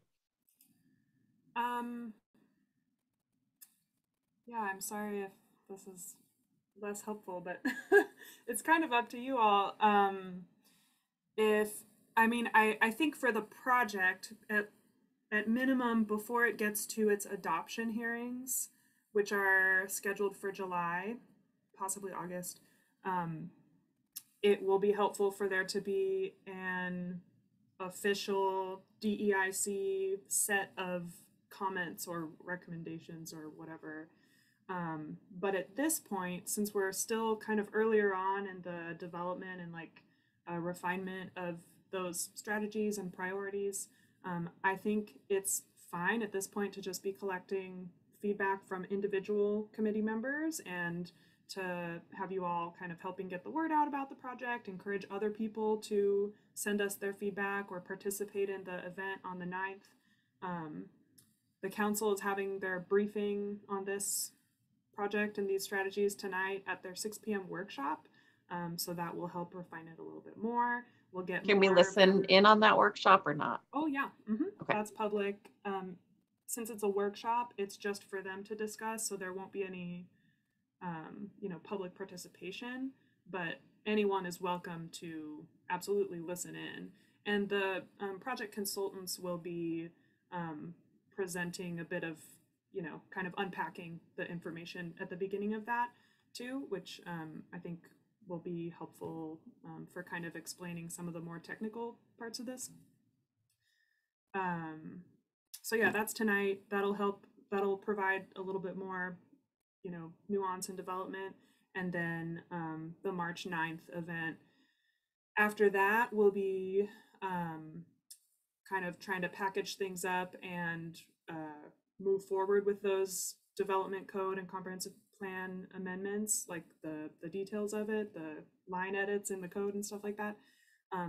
Yeah, I'm sorry if this is less helpful, but it's kind of up to you all. I think for the project, at minimum, before it gets to its adoption hearings, which are scheduled for July, possibly August, it will be helpful for there to be an official DEIC set of comments or recommendations or whatever. But at this point, since we're still kind of earlier on in the development and like refinement of those strategies and priorities, I think it's fine at this point to just be collecting feedback from individual committee members and to have you all kind of helping get the word out about the project, encourage other people to send us their feedback or participate in the event on the 9th. The council is having their briefing on this project and these strategies tonight at their 6 p.m. workshop. So that will help refine it a little bit more. We'll get Can we listen in on that workshop or not? Oh yeah, Okay. That's public. Since it's a workshop, it's just for them to discuss, so there won't be any public participation, but anyone is welcome to absolutely listen in. And the project consultants will be presenting a bit of, kind of unpacking the information at the beginning of that too, which I think will be helpful for kind of explaining some of the more technical parts of this. So yeah, that's tonight. That'll help. That'll provide a little bit more, nuance and development. And then the March 9th event. After that, we'll be kind of trying to package things up and move forward with those development code and comprehensive plan amendments, like the details of it, the line edits in the code and stuff like that.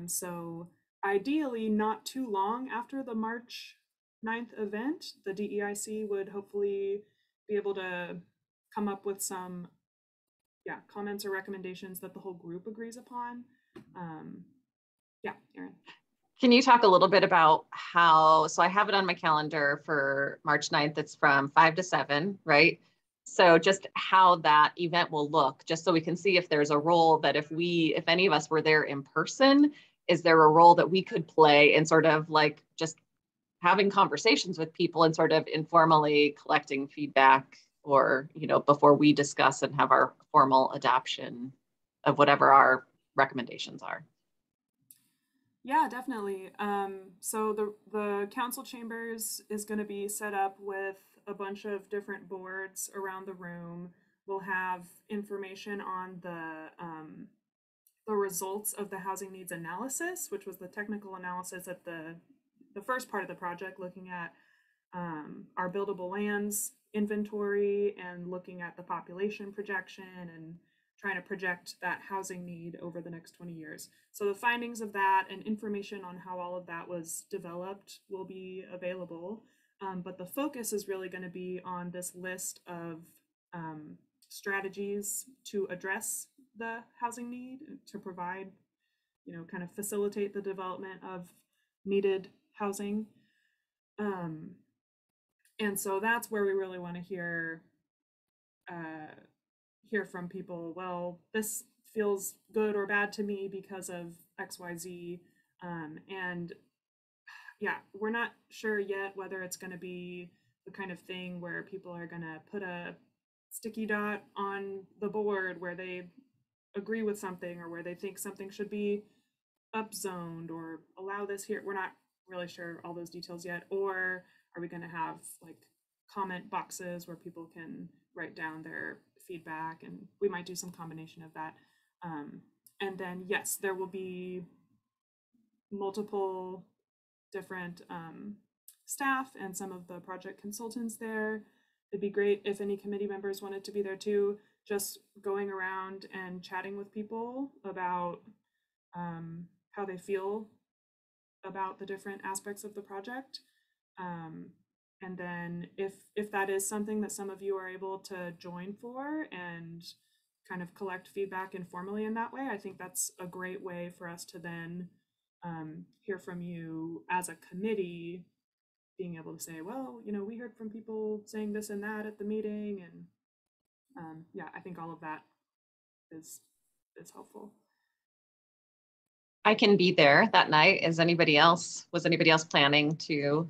So ideally, not too long after the March 9th event, the DEIC would hopefully be able to come up with some comments or recommendations that the whole group agrees upon. Erin. Can you talk a little bit about how, so I have it on my calendar for March 9th, it's from 5 to 7, right? So just how that event will look, just so we can see if there's a role that if any of us were there in person, is there a role that we could play in sort of like just having conversations with people and sort of informally collecting feedback, or, before we discuss and have our formal adoption of whatever our recommendations are? Yeah, definitely. So the council chambers is going to be set up with a bunch of different boards around the room. We'll have information on the results of the housing needs analysis, which was the technical analysis at the first part of the project, looking at our buildable lands inventory and looking at the population projection and trying to project that housing need over the next 20 years. So the findings of that and information on how all of that was developed will be available. But the focus is really going to be on this list of strategies to address the housing need, to provide, kind of facilitate the development of needed housing. And so that's where we really want to hear from people. Well, this feels good or bad to me because of XYZ. And yeah, we're not sure yet whether it's going to be the kind of thing where people are going to put a sticky dot on the board where they agree with something, or where they think something should be upzoned or allow this here. We're not really sure all those details yet. Or are we going to have like comment boxes where people can write down their feedback, and we might do some combination of that. And then yes, there will be multiple different staff and some of the project consultants there. It'd be great if any committee members wanted to be there too, just going around and chatting with people about how they feel about the different aspects of the project. And then if that is something that some of you are able to join for and kind of collect feedback informally in that way, I think that's a great way for us to then hear from you as a committee, being able to say, well, we heard from people saying this and that at the meeting. And yeah, I think all of that is helpful. I can be there that night. Was anybody else planning to?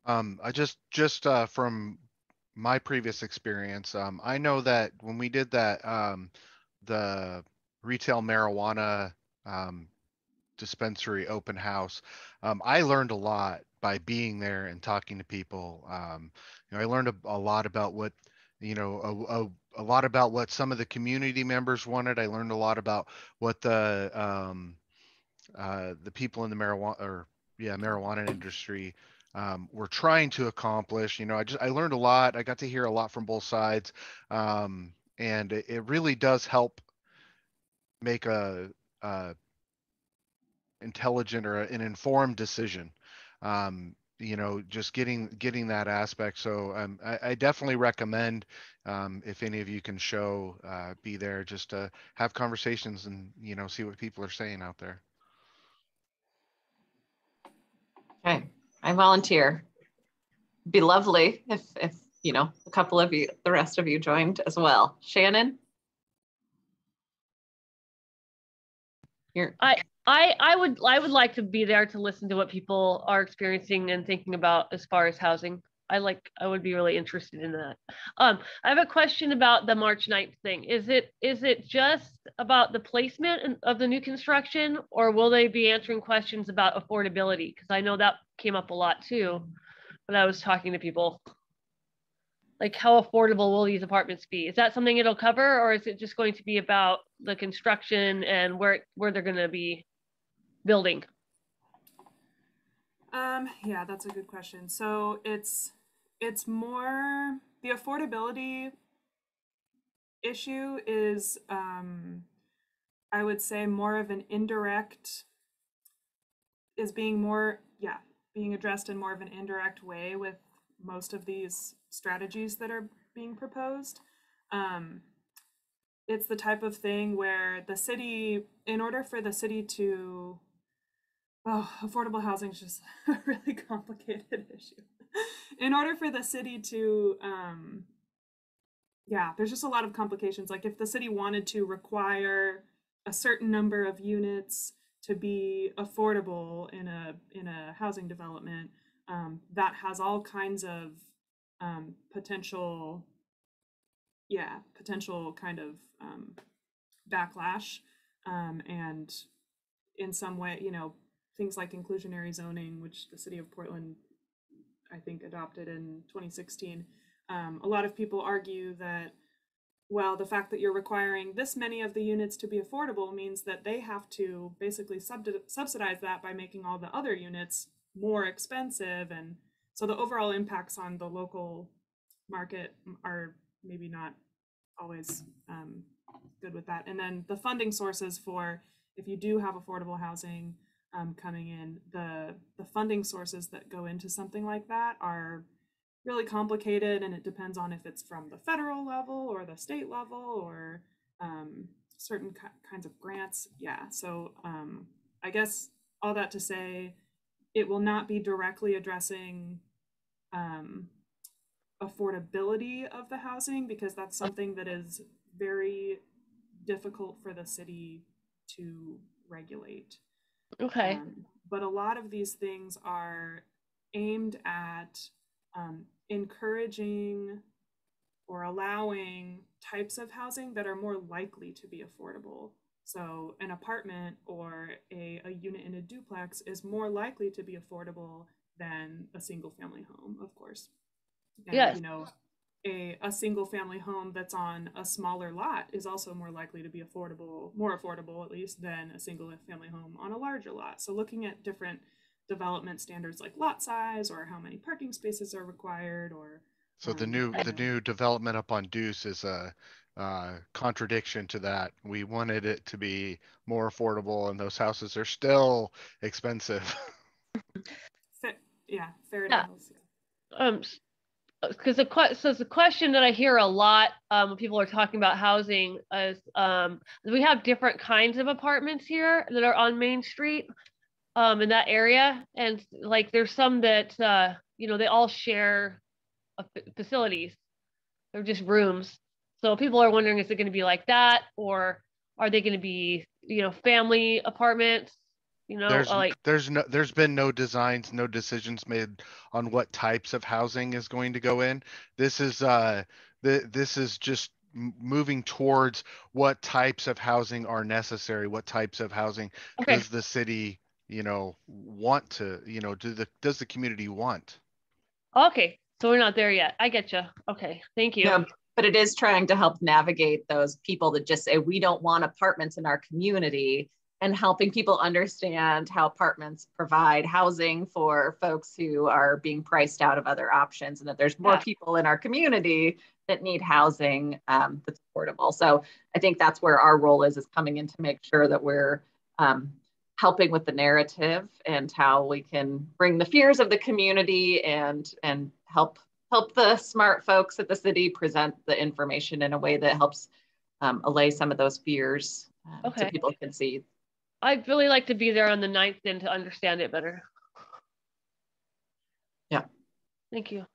I just from my previous experience, I know that when we did that, the retail marijuana dispensary open house, I learned a lot by being there and talking to people. I learned a lot about what, a lot about what some of the community members wanted. I learned a lot about what the people in the marijuana industry were trying to accomplish. I learned a lot. I got to hear a lot from both sides, and it really does help make a intelligent or an informed decision. Just getting that aspect. So I definitely recommend, if any of you can be there just to have conversations and see what people are saying out there. Okay, I volunteer. It'd be lovely if a couple of you, the rest of you, joined as well. Shannon, I would like to be there to listen to what people are experiencing and thinking about as far as housing. I would be really interested in that. I have a question about the March 9th thing. Is it just about the placement of the new construction, or will they be answering questions about affordability? Because I know that came up a lot too when I was talking to people. Like, how affordable will these apartments be? Is that something it'll cover, or is it just going to be about the construction and where they're going to be building? Yeah, that's a good question. So it's more, the affordability issue is, I would say, more of an indirect, is being addressed in more of an indirect way with most of these strategies that are being proposed. It's the type of thing where the city, in order for the city to, affordable housing is just a really complicated issue. In order for the city to, there's just a lot of complications. Like, if the city wanted to require a certain number of units to be affordable in a housing development, that has all kinds of potential kind of backlash, and in some way, things like inclusionary zoning, which the city of Portland, I think, adopted in 2016. A lot of people argue that, well, the fact that you're requiring this many of the units to be affordable means that they have to basically subsidize that by making all the other units more expensive. And so the overall impacts on the local market are maybe not always good with that. And then the funding sources for, if you do have affordable housing coming in, the funding sources that go into something like that are really complicated, and it depends on if it's from the federal level or the state level or certain kinds of grants. Yeah, so I guess all that to say, it will not be directly addressing affordability of the housing, because that's something that is very difficult for the city to regulate. Okay. But a lot of these things are aimed at encouraging or allowing types of housing that are more likely to be affordable. So an apartment or a unit in a duplex is more likely to be affordable than a single family home, of course. And, Yes. you know, a single family home that's on a smaller lot is also more likely to be affordable, more affordable at least, than a single family home on a larger lot. So looking at different development standards like lot size or how many parking spaces are required, or So the new development up on Deuce is a contradiction to that. We wanted it to be more affordable, and those houses are still expensive. Yeah, Faraday Yeah. Hills. Because the question that I hear a lot when people are talking about housing is we have different kinds of apartments here that are on Main Street in that area, and like there's some that you know, they all share facilities. They're just rooms. So people are wondering, is it going to be like that, or are they going to be, you know, family apartments? You know, There's been no designs, no decisions made on what types of housing is going to go in. This is just moving towards what types of housing are necessary, what types of housing does the city, you know, want to, you know, does the community want? Okay, so we're not there yet. I get you. Okay, thank you. No, but it is trying to help navigate those people that just say, we don't want apartments in our community, and helping people understand how apartments provide housing for folks who are being priced out of other options, and that there's more people in our community that need housing that's affordable. So I think that's where our role is coming in to make sure that we're helping with the narrative and how we can bring the fears of the community and help the smart folks at the city present the information in a way that helps allay some of those fears so people can see. I'd really like to be there on the 9th then to understand it better. Yeah. Thank you.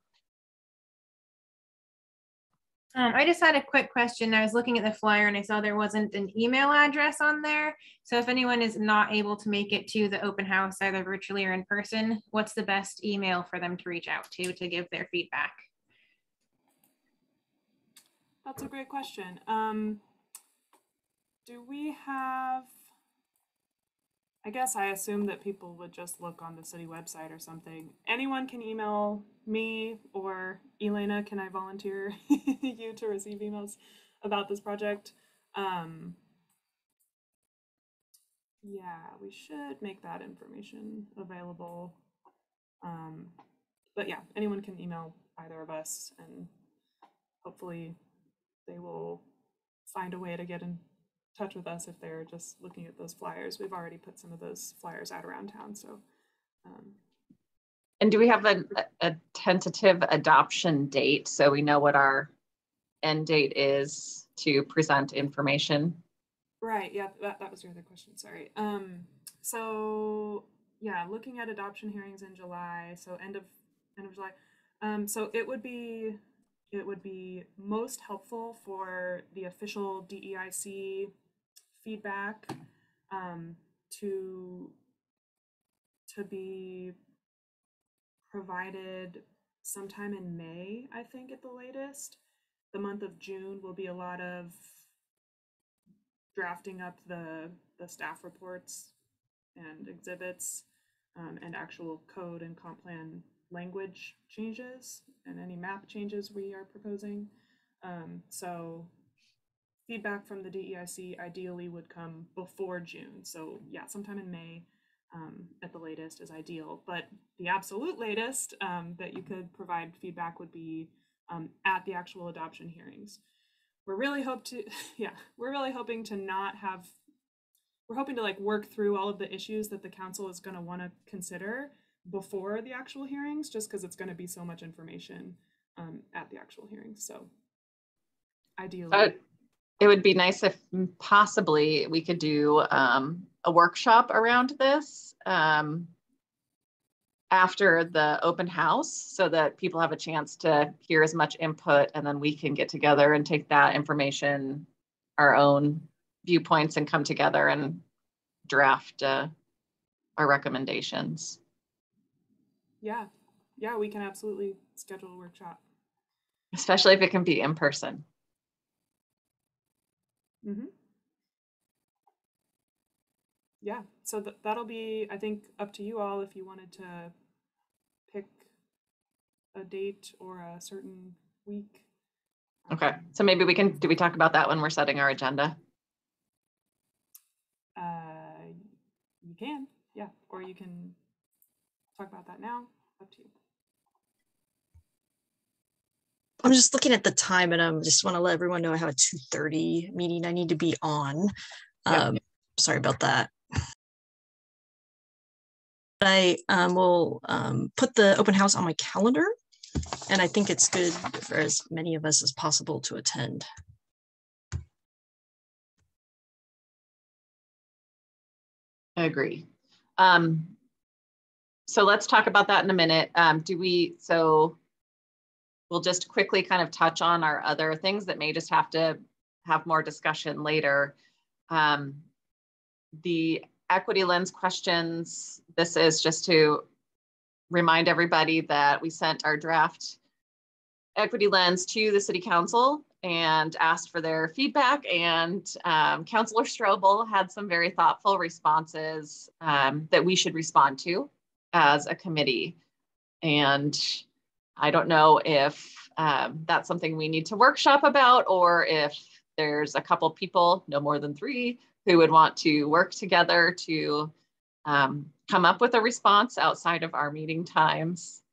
I just had a quick question. I was looking at the flyer and I saw there wasn't an email address on there. So if anyone is not able to make it to the open house, either virtually or in person, what's the best email for them to reach out to give their feedback? That's a great question. Do we have, I guess I assume that people would just look on the city website or something. Anyone can email me, or Elena, can I volunteer you to receive emails about this project? Yeah, we should make that information available. But yeah, anyone can email either of us, and hopefully they will find a way to get in touch with us if they're just looking at those flyers. We've already put some of those flyers out around town, so. And do we have a tentative adoption date so we know what our end date is to present information? Right, yeah, that was your other question, sorry. So yeah, looking at adoption hearings in July, so end of July. So it would be most helpful for the official DEIC feedback to be provided sometime in May, I think, at the latest. The month of June will be a lot of drafting up the staff reports and exhibits and actual code and comp plan language changes and any map changes we are proposing. So feedback from the DEIC ideally would come before June. So yeah, sometime in May at the latest is ideal, but the absolute latest that you could provide feedback would be at the actual adoption hearings. we're really hoping to not have, we're hoping to like work through all of the issues that the council is going to want to consider before the actual hearings, just because it's going to be so much information at the actual hearings. So ideally, it would be nice if possibly we could do a workshop around this after the open house, so that people have a chance to hear as much input, and then we can get together and take that information, our own viewpoints, and come together and draft our recommendations. Yeah, we can absolutely schedule a workshop. Especially if it can be in person. Mm-hmm. Yeah, so that'll be, I think, up to you all if you wanted to pick a date or a certain week. Okay, so maybe do we talk about that when we're setting our agenda? You can, yeah, or you can talk about that now, up to you. I'm just looking at the time, and I just want to let everyone know I have a 2:30 meeting I need to be on. Yep. Sorry about that. I will put the open house on my calendar, and I think it's good for as many of us as possible to attend. I agree. So let's talk about that in a minute. So we'll just quickly kind of touch on our other things that may just have to have more discussion later. The equity lens questions, this is just to remind everybody that we sent our draft equity lens to the city council and asked for their feedback, and Councilor Strobel had some very thoughtful responses that we should respond to as a committee. And I don't know if that's something we need to workshop about, or if there's a couple people, no more than 3, who would want to work together to come up with a response outside of our meeting times.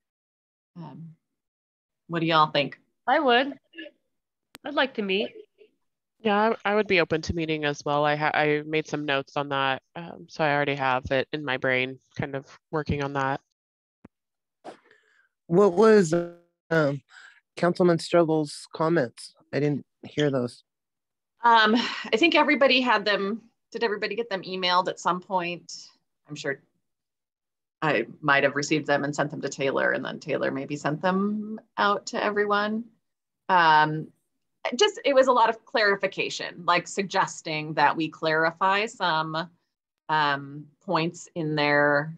What do y'all think? I'd like to meet. Yeah, I would be open to meeting as well. I made some notes on that, so I already have it in my brain, kind of working on that. What was Councilman Strobel's comments? I didn't hear those. I think everybody had them. Did everybody get them emailed at some point? I'm sure I might have received them and sent them to Taylor, and then Taylor maybe sent them out to everyone. It was a lot of clarification, like suggesting that we clarify some points in there,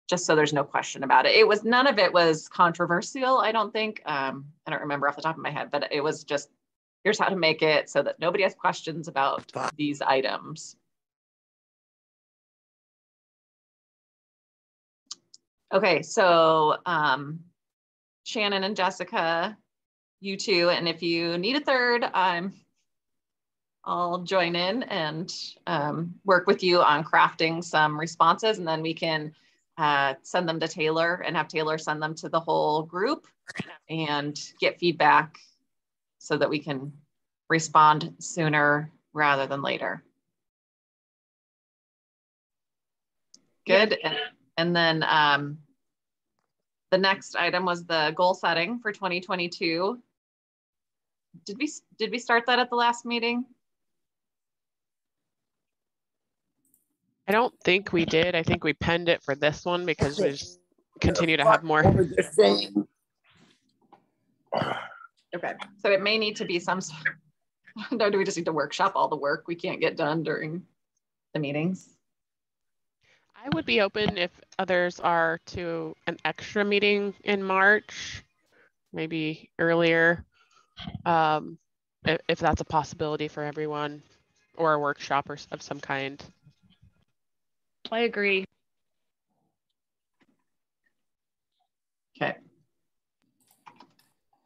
just so there's no question about it. None of it was controversial, I don't think. I don't remember off the top of my head, but it was just, here's how to make it so that nobody has questions about these items. Okay, so Shannon and Jessica, you two, and if you need a third, I'll join in and work with you on crafting some responses, and then we can send them to Taylor and have Taylor send them to the whole group and get feedback so that we can respond sooner rather than later. Good. Yeah. And then the next item was the goal setting for 2022. Did we start that at the last meeting? I don't think we did. I think we penned it for this one because we just continue to have more. Okay, so it may need to be some, no, do we just need to workshop all the work we can't get done during the meetings? I would be open if others are to an extra meeting in March, maybe earlier, if that's a possibility for everyone, or a workshop of some kind. I agree. Okay.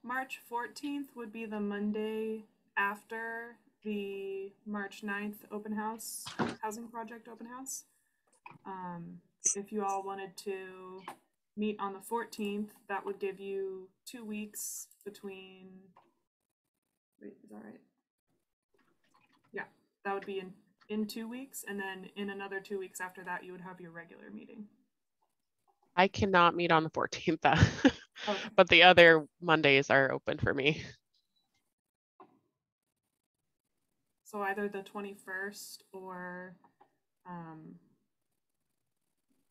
March 14th would be the Monday after the March 9th open house, housing project open house. If you all wanted to meet on the 14th, that would give you 2 weeks between Wait, is that right? Yeah, that would be in 2 weeks, and then in another 2 weeks after that, you would have your regular meeting. I cannot meet on the 14th, Okay. but the other Mondays are open for me. So either the 21st or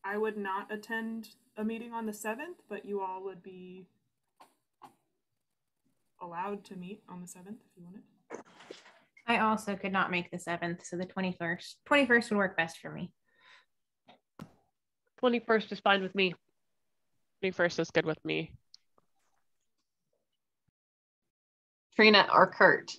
I would not attend a meeting on the 7th, but you all would be allowed to meet on the 7th if you wanted. I also could not make the 7th, so the 21st. 21st would work best for me. 21st is fine with me. 21st is good with me. Trina or Kurt?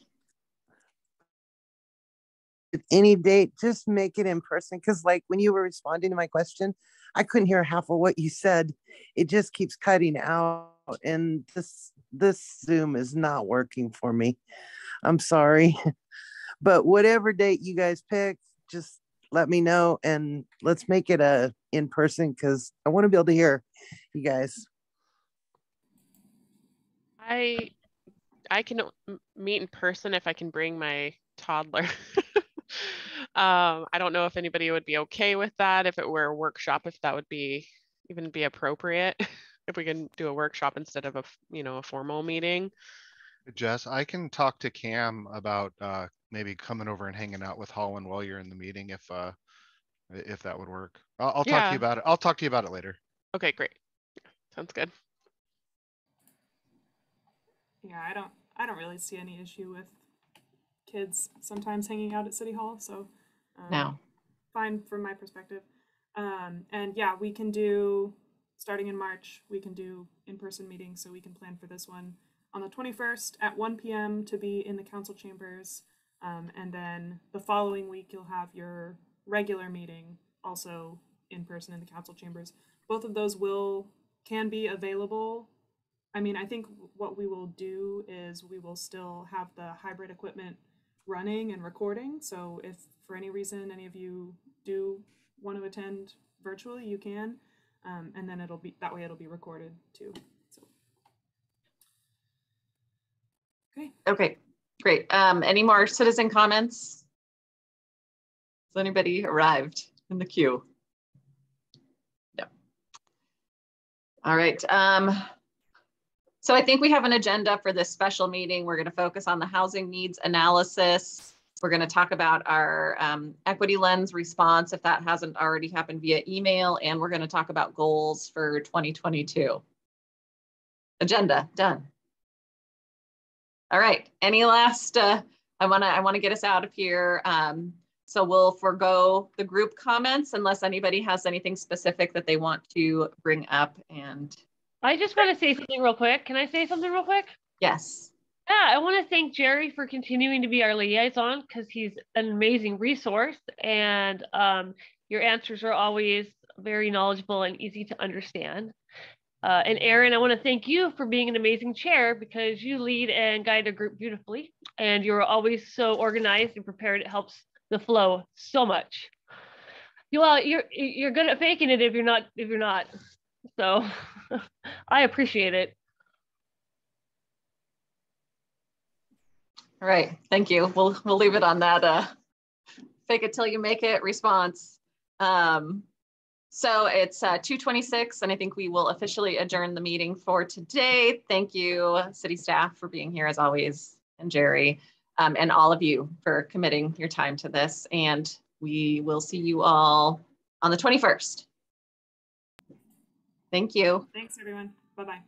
Any date, just make it in person. Because like when you were responding to my question, I couldn't hear half of what you said. It just keeps cutting out, and this Zoom is not working for me. I'm sorry. But whatever date you guys pick, just let me know and let's make it a in person, because I want to be able to hear you guys. I can meet in person if I can bring my toddler. I don't know if anybody would be okay with that, if it were a workshop, if that would be appropriate, if we can do a workshop instead of a formal meeting. Jess, I can talk to Cam about maybe coming over and hanging out with Holland while you're in the meeting, if that would work. I'll talk to you about it. I'll talk to you about it later. Okay, great. Sounds good. Yeah, I don't really see any issue with kids sometimes hanging out at City Hall, so No. Fine from my perspective. And yeah, we can do, starting in March, we can do in-person meetings, so we can plan for this one on the 21st at 1 p.m. to be in the council chambers. And then the following week, you'll have your regular meeting also in person in the council chambers. Both of those can be available. I mean, I think what we will do is we will still have the hybrid equipment running and recording. So if for any reason any of you do want to attend virtually, you can. And then it'll be recorded too. So. Okay. Okay, great. Any more citizen comments? Has anybody arrived in the queue? No. All right. So I think we have an agenda for this special meeting. We're going to focus on the housing needs analysis. We're going to talk about our equity lens response, if that hasn't already happened via email, and we're going to talk about goals for 2022. Agenda done. All right. Any last? I want to get us out of here. So we'll forego the group comments unless anybody has anything specific that they want to bring up. And I just want to say something real quick. Can I say something real quick? yes. Yeah, I want to thank Jerry for continuing to be our liaison, because he's an amazing resource, and your answers are always very knowledgeable and easy to understand. And Erin, I want to thank you for being an amazing chair, because you lead and guide the group beautifully, and you're always so organized and prepared. It helps the flow so much. Well, you're good at faking it if you're not. So I appreciate it. All right. Thank you. We'll leave it on that fake it till you make it response. So it's 2:26, and I think we will officially adjourn the meeting for today. Thank you, city staff, for being here as always, and Jerry, and all of you for committing your time to this. And we will see you all on the 21st. Thank you. Thanks, everyone. Bye-bye.